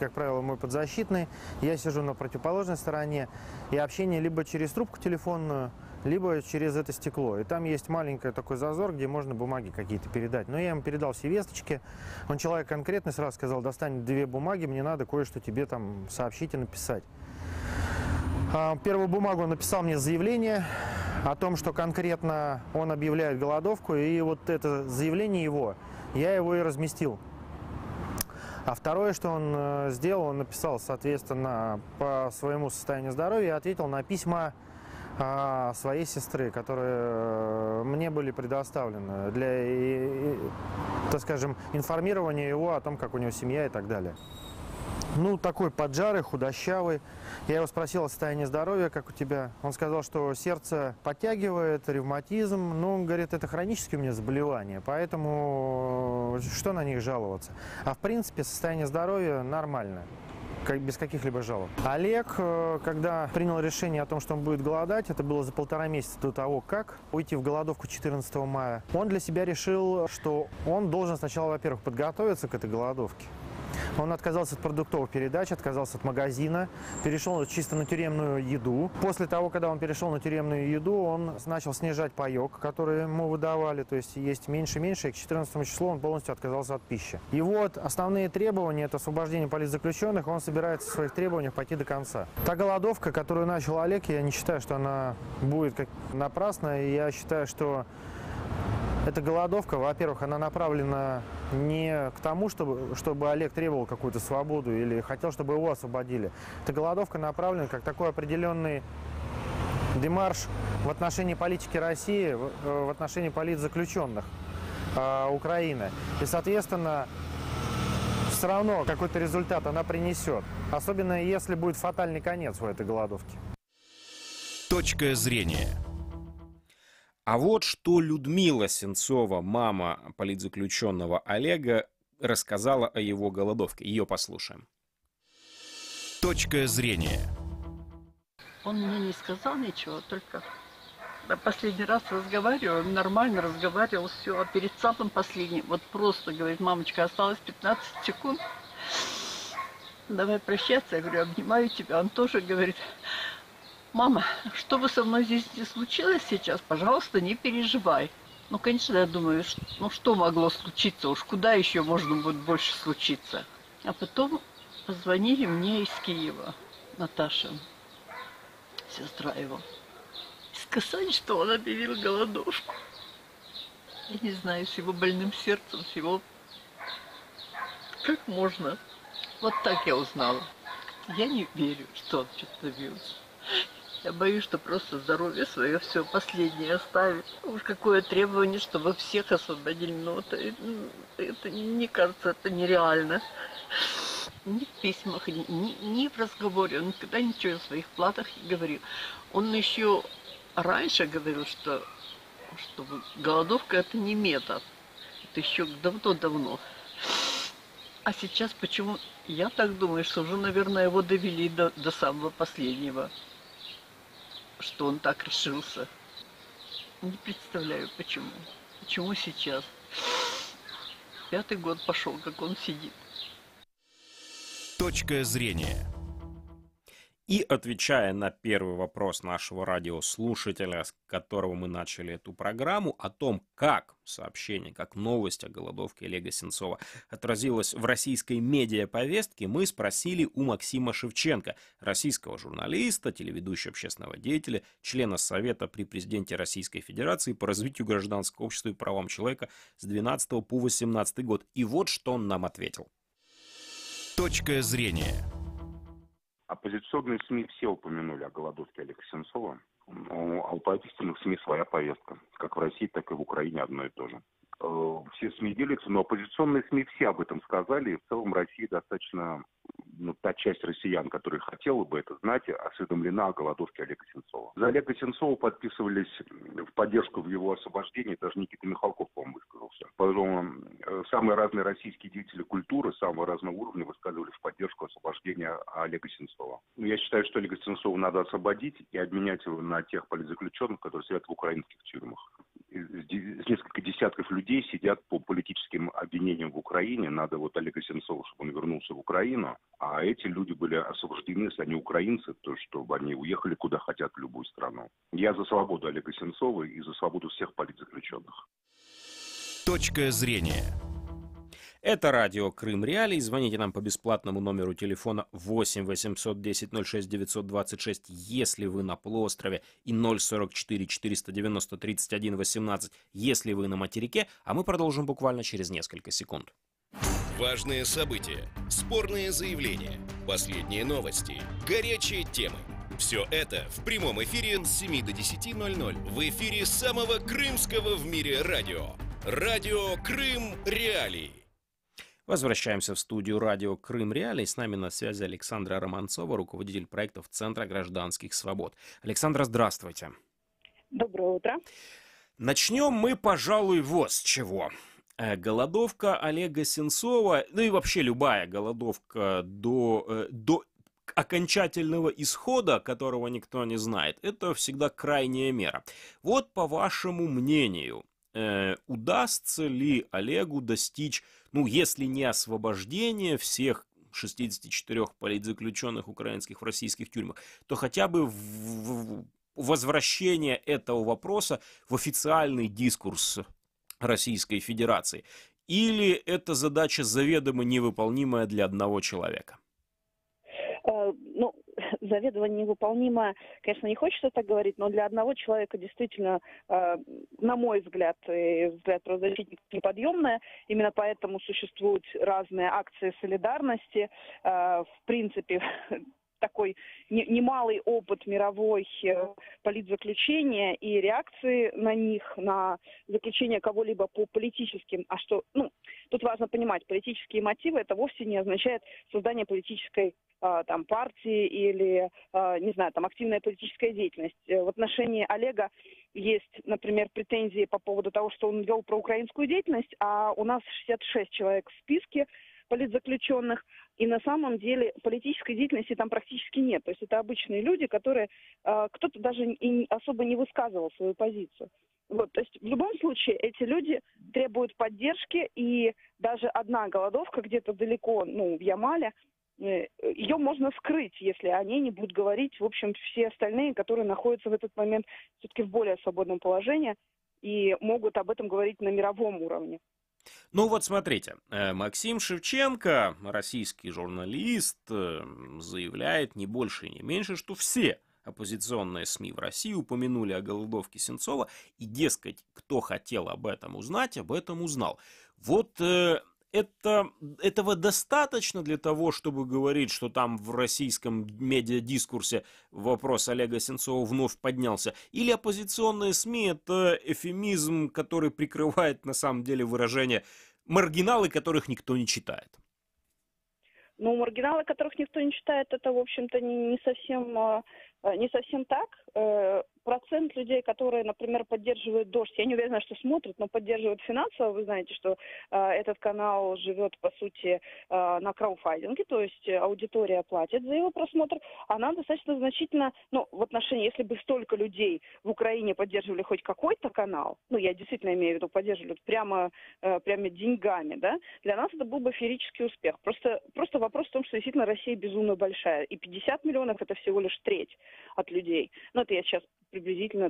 как правило, мой подзащитный. Я сижу на противоположной стороне. И общение либо через трубку телефонную, либо через это стекло. И там есть маленький такой зазор, где можно бумаги какие-то передать. Но я ему передал все весточки. Он человек конкретный, сразу сказал: достань 2 бумаги, мне надо кое-что тебе там сообщить и написать. Первую бумагу он написал мне заявление о том, что конкретно он объявляет голодовку, и вот это заявление его, я его и разместил. А второе, что он сделал, он написал, соответственно, по своему состоянию здоровья, ответил на письма своей сестры, которые мне были предоставлены для, так скажем, информирования его о том, как у него семья и так далее. такой поджарый, худощавый. Я его спросил о состоянии здоровья, как у тебя. Он сказал, что сердце подтягивает, ревматизм. Он говорит, это хронические у меня заболевания, поэтому что на них жаловаться? А в принципе состояние здоровья нормальное, без каких-либо жалоб. Олег, когда принял решение о том, что он будет голодать, это было за 1,5 месяца до того, как уйти в голодовку 14 мая, он для себя решил, что он должен сначала, во-первых, подготовиться к этой голодовке. Он отказался от продуктовых передач, отказался от магазина, перешел чисто на тюремную еду. После того, когда он перешел на тюремную еду, он начал снижать паёк, который ему выдавали, то есть есть меньше, и к 14 числу он полностью отказался от пищи. И вот основные требования – это освобождение политзаключенных, он собирается в своих требованиях пойти до конца. Та голодовка, которую начал Олег, я не считаю, что она будет напрасна, и я считаю, что эта голодовка, во-первых, она направлена не к тому, чтобы Олег требовал какую-то свободу или хотел, чтобы его освободили. Эта голодовка направлена как такой определенный демарш в отношении политики России, в отношении политзаключенных Украины. И, соответственно, все равно какой-то результат она принесет. Особенно если будет фатальный конец у этой голодовки. Точка зрения. А вот что Людмила Сенцова, мама политзаключенного Олега, рассказала о его голодовке. Ее послушаем. Точка зрения. Он мне не сказал ничего, только последний раз разговаривал, нормально разговаривал, все. А перед самым последним, вот просто, говорит, мамочка, осталось 15 секунд, давай прощаться. Я говорю, обнимаю тебя. Он тоже говорит, мама, что бы со мной здесь не случилось сейчас, пожалуйста, не переживай. Ну, конечно, я думаю, что могло случиться, уж куда еще можно будет больше случиться. А потом позвонили мне из Киева, Наташа, сестра его, и сказали, что он объявил голодовку. Я не знаю, с его больным сердцем, с его... Как можно? Вот так я узнала. Я не верю, что он что-то добился. Я боюсь, что просто здоровье свое все последнее оставит. Уж какое требование, чтобы всех освободили. Но это мне кажется, это нереально. Ни в письмах, ни в разговоре. Он никогда ничего о своих планах не говорил. Он еще раньше говорил, что голодовка это не метод. Это еще давно-давно. А сейчас почему? Я так думаю, что уже, наверное, его довели до самого последнего. Что он так решился. Не представляю, почему. Почему сейчас? 5-й год пошел, как он сидит. Точка зрения. И отвечая на первый вопрос нашего радиослушателя, с которого мы начали эту программу, о том, как сообщение, как новость о голодовке Олега Сенцова отразилась в российской медиаповестке, мы спросили у Максима Шевченко, российского журналиста, телеведущего, общественного деятеля, члена Совета при президенте Российской Федерации по развитию гражданского общества и правам человека с 12 по 18 год. И вот что он нам ответил. Точка зрения. Оппозиционные СМИ все упомянули о голодовке Олега Сенцова. А у правительственных СМИ своя повестка. Как в России, так и в Украине одно и то же. Все СМИ делятся, но оппозиционные СМИ все об этом сказали. И в целом России достаточно, та часть россиян, которая хотела бы это знать, осведомлена о голодовке Олега Сенцова. За Олега Сенцова подписывались в поддержку в его освобождении, даже Никита Михалков, по-моему, высказался. Потом самые разные российские деятели культуры самого разного уровня высказывали в поддержку освобождения Олега Сенцова. Я считаю, что Олега Сенцова надо освободить и обменять его на тех политзаключенных, которые сидят в украинских тюрьмах. Несколько десятков людей сидят по политическим обвинениям в Украине. Надо Олега Сенцова, чтобы он вернулся в Украину. А эти люди были освобождены, если они украинцы, то чтобы они уехали куда хотят в любую страну. Я за свободу Олега Сенцова и за свободу всех политзаключенных. Точка зрения. Это радио Крым Реалии. Звоните нам по бесплатному номеру телефона 8 800 10 06 926, если вы на полуострове, и 044 490 31 18, если вы на материке. А мы продолжим буквально через несколько секунд. Важные события, спорные заявления, последние новости, горячие темы. Все это в прямом эфире с 7 до 10:00 в эфире самого крымского в мире радио. Радио Крым Реалии. Возвращаемся в студию радио «Крым Реалии». С нами на связи Александра Романцова, руководитель проектов Центра гражданских свобод. Александра, здравствуйте. Доброе утро. Начнем мы, пожалуй, вот с чего. Голодовка Олега Сенцова, ну и вообще любая голодовка до окончательного исхода, которого никто не знает, это всегда крайняя мера. Вот по вашему мнению, удастся ли Олегу достичь, ну если не освобождения всех 64 политзаключенных украинских в российских тюрьмах, то хотя бы возвращение этого вопроса в официальный дискурс Российской Федерации? Или это задача заведомо невыполнимая для одного человека? Ну, заведомо невыполнимая, конечно, не хочется так говорить, но для одного человека действительно, на мой взгляд, и взгляд правозащитников, неподъемная. Именно поэтому существуют разные акции солидарности. В принципе, такой немалый опыт мировой политзаключения и реакции на них, на заключение кого-либо по политическим, тут важно понимать, политические мотивы, это вовсе не означает создание политической партии или, активная политическая деятельность. В отношении Олега есть, например, претензии по поводу того, что он вел проукраинскую деятельность, а у нас 66 человек в списке политзаключенных, и на самом деле политической деятельности там практически нет. То есть это обычные люди, которые кто-то даже и особо не высказывал свою позицию. Вот, то есть в любом случае эти люди требуют поддержки, и даже одна голодовка где-то далеко, в Ямале, ее можно скрыть, если о ней не будут говорить, в общем, все остальные, которые находятся в этот момент все-таки в более свободном положении и могут об этом говорить на мировом уровне. Ну вот смотрите, Максим Шевченко, российский журналист, заявляет не больше и не меньше, что все оппозиционные СМИ в России упомянули о голодовке Сенцова, и, дескать, кто хотел об этом узнать, об этом узнал. Вот этого достаточно для того, чтобы говорить, что там в российском медиадискурсе вопрос Олега Сенцова вновь поднялся? Или оппозиционные СМИ — это эвфемизм, который прикрывает на самом деле выражение «маргиналы, которых никто не читает»? Ну, маргиналы, которых никто не читает, это, в общем-то, не совсем так. Процент людей, которые, например, поддерживают «Дождь», я не уверена, что смотрят, но поддерживают финансово. Вы знаете, что этот канал живет, по сути, на краудфандинге, то есть аудитория платит за его просмотр. Она достаточно значительно, в отношении, если бы столько людей в Украине поддерживали хоть какой-то канал, я действительно имею в виду, поддерживали прямо деньгами, да, для нас это был бы феерический успех. Просто вопрос в том, что действительно Россия безумно большая, и 50 миллионов это всего лишь треть от людей. Это я сейчас приблизительно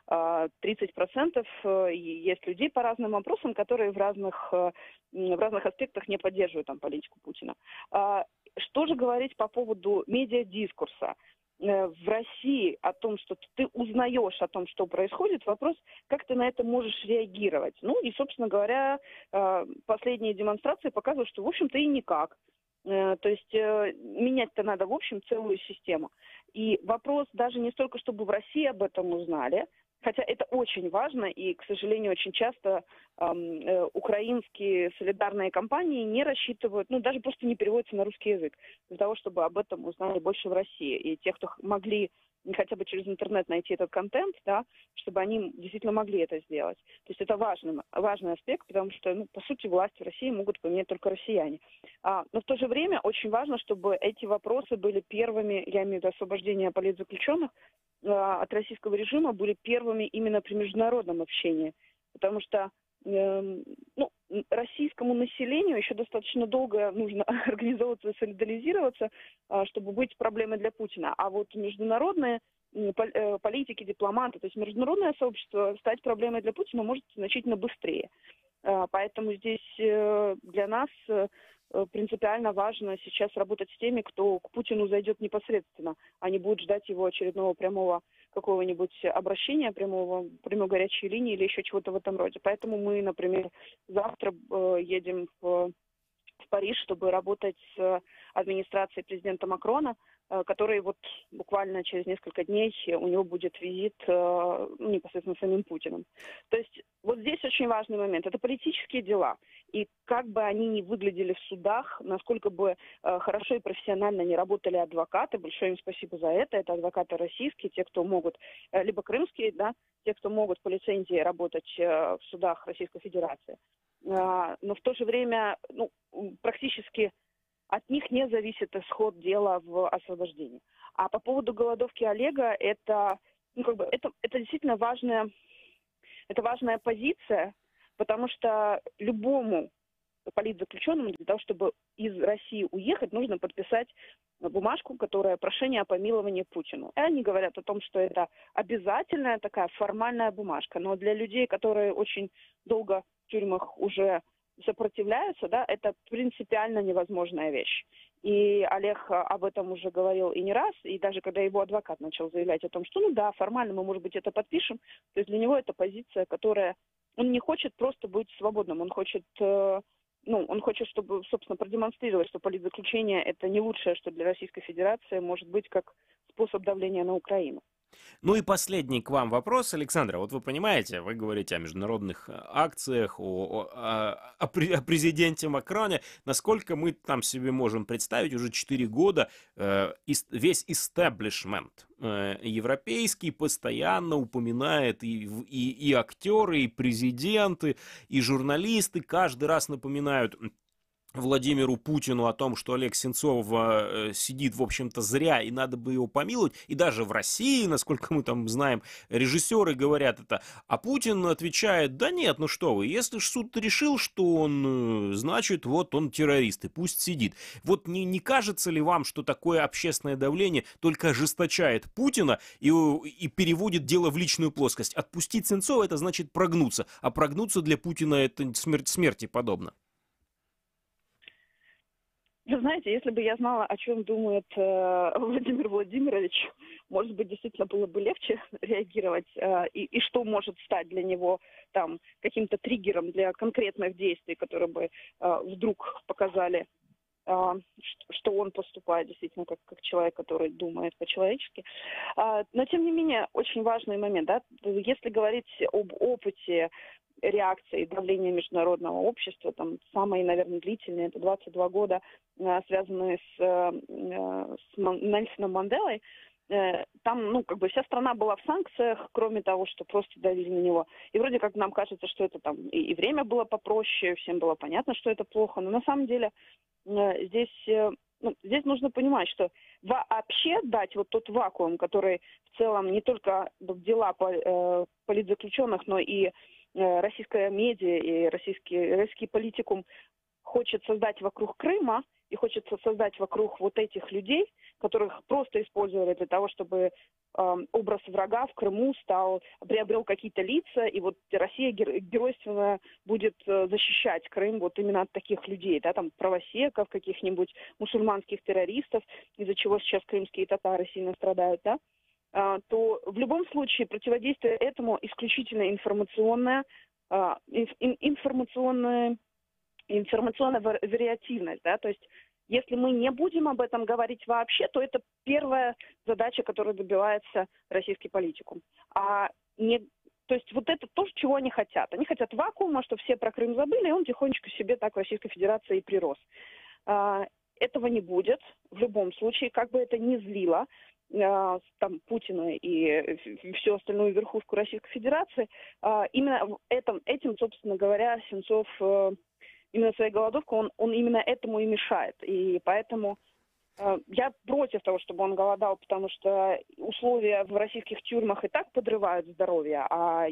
30% есть людей по разным вопросам, которые в разных аспектах не поддерживают политику Путина. Что же говорить по поводу медиадискурса? В России о том, что ты узнаешь о том, что происходит, вопрос, как ты на это можешь реагировать. И, собственно говоря, последние демонстрации показывают, что, в общем-то, и никак. То есть менять-то надо, в общем, целую систему. И вопрос даже не столько, чтобы в России об этом узнали, хотя это очень важно, и, к сожалению, очень часто украинские солидарные компании не рассчитывают, даже просто не переводятся на русский язык, для того, чтобы об этом узнали больше в России. И те, кто могли хотя бы через интернет найти этот контент, да, чтобы они действительно могли это сделать. То есть это важный аспект, потому что, по сути, власть в России могут поменять только россияне. Но в то же время очень важно, чтобы эти вопросы были первыми, я имею в виду освобождение политзаключенных от российского режима, были первыми именно при международном общении. Потому что российскому населению еще достаточно долго нужно организовываться и солидаризироваться, чтобы быть проблемой для Путина. А вот международные политики, дипломаты, то есть международное сообщество стать проблемой для Путина может значительно быстрее. Поэтому здесь для нас принципиально важно сейчас работать с теми, кто к Путину зайдет непосредственно, а не будет ждать его очередного прямого какого-нибудь обращения, прямой горячей линии или еще чего-то в этом роде. Поэтому мы, например, завтра едем в Париж, чтобы работать с администрацией президента Макрона который вот буквально через несколько дней у него будет визит непосредственно с самим Путиным. То есть вот здесь очень важный момент. Это политические дела. И как бы они ни выглядели в судах, насколько бы хорошо и профессионально не работали адвокаты, большое им спасибо за это. Это адвокаты российские, те, кто могут, либо крымские, да, те, кто могут по лицензии работать в судах Российской Федерации. Но в то же время практически от них не зависит исход дела в освобождении. А по поводу голодовки Олега, это действительно важная позиция, потому что любому политзаключенному для того, чтобы из России уехать, нужно подписать бумажку, которая прошение о помиловании Путину. И они говорят о том, что это обязательная такая формальная бумажка. Но для людей, которые очень долго в тюрьмах уже сопротивляются, да, это принципиально невозможная вещь. И Олег об этом уже говорил и не раз, и даже когда его адвокат начал заявлять о том, что формально мы, может быть, это подпишем, то есть для него это позиция, которая... Он не хочет просто быть свободным, он хочет, чтобы, собственно, продемонстрировать, что политзаключение это не лучшее, что для Российской Федерации может быть как способ давления на Украину. Ну и последний к вам вопрос, Александра. Вот вы понимаете, вы говорите о международных акциях, о президенте Макроне. Насколько мы там себе можем представить, уже 4 года весь истеблишмент европейский постоянно упоминает и актеры, и президенты, и журналисты каждый раз напоминают Владимиру Путину о том, что Олег Сенцов сидит, в общем-то, зря, и надо бы его помиловать. И даже в России, насколько мы там знаем, режиссеры говорят это. А Путин отвечает: да нет, ну что вы, если ж суд решил, что он, значит, вот он террорист, и пусть сидит. Вот не кажется ли вам, что такое общественное давление только ожесточает Путина и переводит дело в личную плоскость? Отпустить Сенцова — это значит прогнуться, а прогнуться для Путина — это смерти подобно. Вы знаете, если бы я знала, о чем думает Владимир Владимирович, может быть, действительно было бы легче реагировать, и что может стать для него там каким-то триггером для конкретных действий, которые бы вдруг показали, что он поступает действительно как человек, который думает по-человечески. Но, тем не менее, очень важный момент, да, если говорить об опыте реакции давления международного общества, там самые, наверное, длительные, это 22 года, связанные с Нельсоном Манделой. Там, вся страна была в санкциях, кроме того, что просто давили на него. И вроде как нам кажется, что это там и время было попроще, всем было понятно, что это плохо. Но на самом деле здесь нужно понимать, что вообще дать вот тот вакуум, который в целом не только дела политзаключенных, но и российская медиа и российский политикум хочет создать вокруг Крыма и хочет создать вокруг вот этих людей, которых просто использовали для того, чтобы образ врага в Крыму приобрел какие-то лица, и вот Россия геройственно будет защищать Крым вот именно от таких людей, да, там правосеков, каких-нибудь мусульманских террористов, из-за чего сейчас крымские татары сильно страдают, да, то в любом случае противодействие этому исключительно информационная вариативность, да, то есть если мы не будем об этом говорить вообще, то это первая задача, которой добивается российский политикум. То есть вот это то, чего они хотят. Они хотят вакуума, что все про Крым забыли, и он тихонечко себе так в Российской Федерации и прирос. Этого не будет в любом случае, как бы это ни злило там Путина и всю остальную верхушку Российской Федерации. Именно этим, собственно говоря, Сенцов именно своей голодовкой, он именно этому и мешает. И поэтому я против того, чтобы он голодал, потому что условия в российских тюрьмах и так подрывают здоровье, а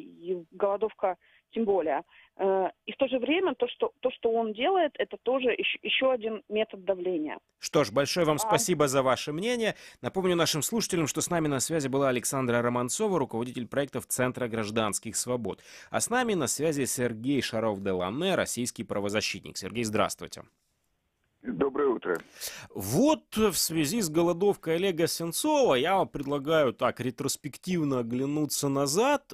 голодовка тем более. И в то же время то, что он делает, это тоже еще один метод давления. Что ж, большое вам спасибо за ваше мнение. Напомню нашим слушателям, что с нами на связи была Александра Романцова, руководитель проектов Центра гражданских свобод. А с нами на связи Сергей Шаров-Деланне, российский правозащитник. Сергей, здравствуйте. Доброе утро. Вот в связи с голодовкой Олега Сенцова я вам предлагаю так ретроспективно оглянуться назад.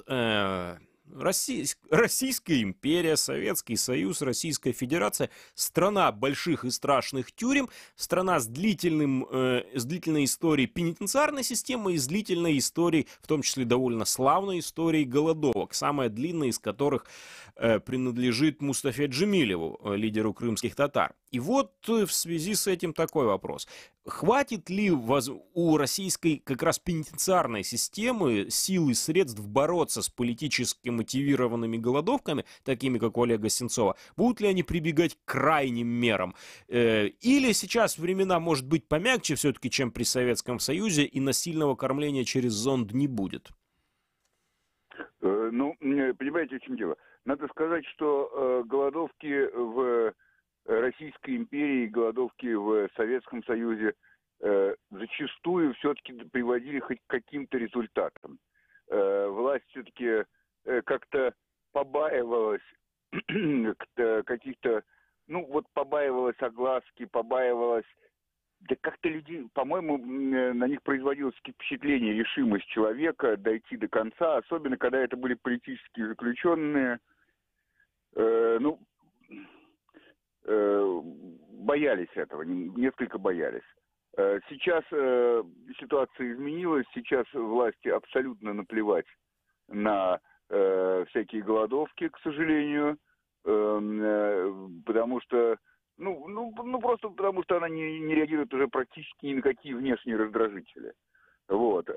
Российская империя, Советский Союз, Российская Федерация, страна больших и страшных тюрем, страна с длительной историей пенитенциарной системы и с длительной историей, в том числе довольно славной историей голодовок, самая длинная из которых принадлежит Мустафе Джемилеву, лидеру крымских татар. И вот в связи с этим такой вопрос. Хватит ли у российской как раз пенитенциарной системы сил и средств бороться с политически мотивированными голодовками, такими как у Олега Сенцова? Будут ли они прибегать к крайним мерам? Или сейчас времена, может быть, помягче все-таки, чем при Советском Союзе, и насильного кормления через зонд не будет? Ну, понимаете, в чем дело? Надо сказать, что голодовки в Российской империи, голодовки в Советском Союзе зачастую все-таки приводили хоть к каким-то результатам. Власть все-таки как-то побаивалась каких-то, ну вот побаивалась огласки, побаивалась, да как-то людей, по-моему, на них производилось впечатление, решимость человека дойти до конца, особенно когда это были политические заключенные, боялись этого, несколько боялись. Сейчас ситуация изменилась, сейчас власти абсолютно наплевать на всякие голодовки, к сожалению, потому что, просто потому что она не реагирует уже практически ни на какие внешние раздражители. Вот.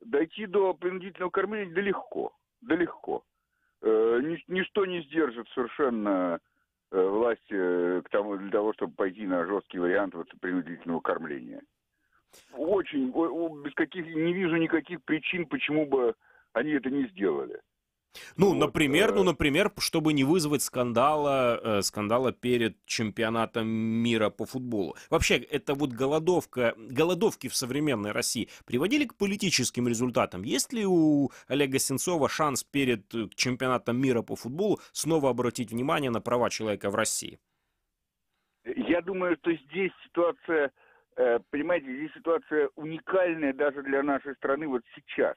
Дойти до принудительного кормления далеко. Ничто не сдержит совершенно власти для того, чтобы пойти на жесткий вариант принудительного кормления. Не вижу никаких причин, почему бы они это не сделали. Например, чтобы не вызвать скандала перед чемпионатом мира по футболу. Вообще, это вот голодовки в современной России приводили к политическим результатам? Есть ли у Олега Сенцова шанс перед чемпионатом мира по футболу снова обратить внимание на права человека в России? Я думаю, что здесь ситуация, здесь ситуация уникальная даже для нашей страны вот сейчас.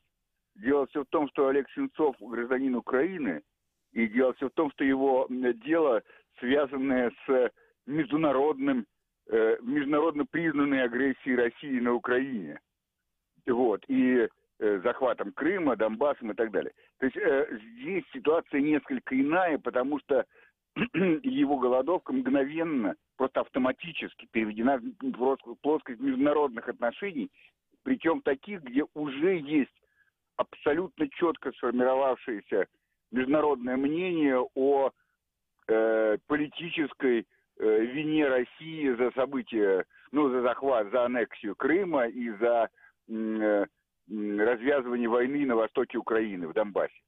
Дело все в том, что Олег Сенцов гражданин Украины, и дело все в том, что его дело, связанное с международно признанной агрессией России на Украине. Вот, и захватом Крыма, Донбассом и так далее. То есть здесь ситуация несколько иная, потому что его голодовка мгновенно, просто автоматически переведена в плоскость международных отношений, причем таких, где уже есть абсолютно четко сформировавшееся международное мнение о политической вине России за события, за захват, за аннексию Крыма и за развязывание войны на востоке Украины, в Донбассе.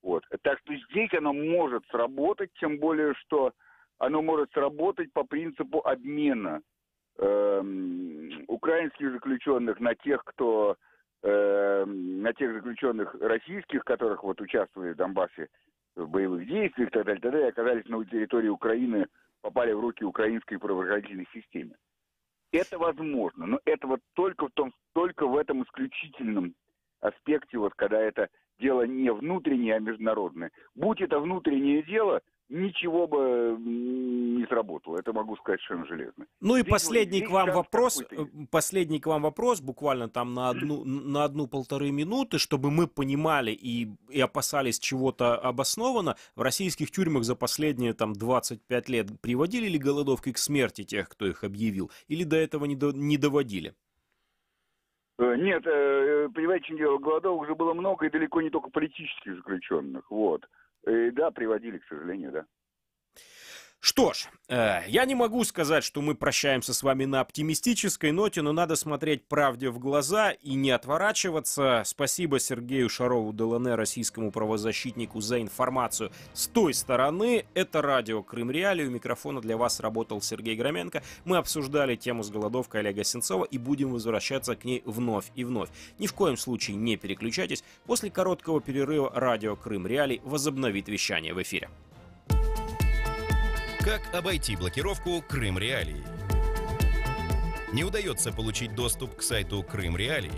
Вот. Так что здесь оно может сработать, тем более, что оно может сработать по принципу обмена украинских заключенных на тех заключенных российских, которых вот участвовали в Донбассе в боевых действиях и так далее, оказались на территории Украины, попали в руки украинской правоохранительной системе. Это возможно, но это вот только в этом исключительном аспекте, вот когда это дело не внутреннее, а международное. Будь это внутреннее дело, ничего бы не сработало. Это могу сказать совершенно железно. И последний к вам вопрос, буквально там на одну-полторы минуты, чтобы мы понимали и опасались чего-то обоснованно. В российских тюрьмах за последние 25 лет приводили ли голодовки к смерти тех, кто их объявил? Или до этого не доводили? Нет, понимаете, в чем дело, голодовок уже было много, и далеко не только политических заключенных. Вот. И да, приводили, к сожалению, да. Что ж, я не могу сказать, что мы прощаемся с вами на оптимистической ноте, но надо смотреть правде в глаза и не отворачиваться. Спасибо Сергею Шарову-Делане, российскому правозащитнику, за информацию с той стороны. Это радио Крым Реалии. У микрофона для вас работал Сергей Громенко. Мы обсуждали тему с голодовкой Олега Сенцова и будем возвращаться к ней вновь и вновь. Ни в коем случае не переключайтесь. После короткого перерыва радио Крым Реалии возобновит вещание в эфире. Как обойти блокировку Крым Реалии? Не удается получить доступ к сайту Крым Реалии?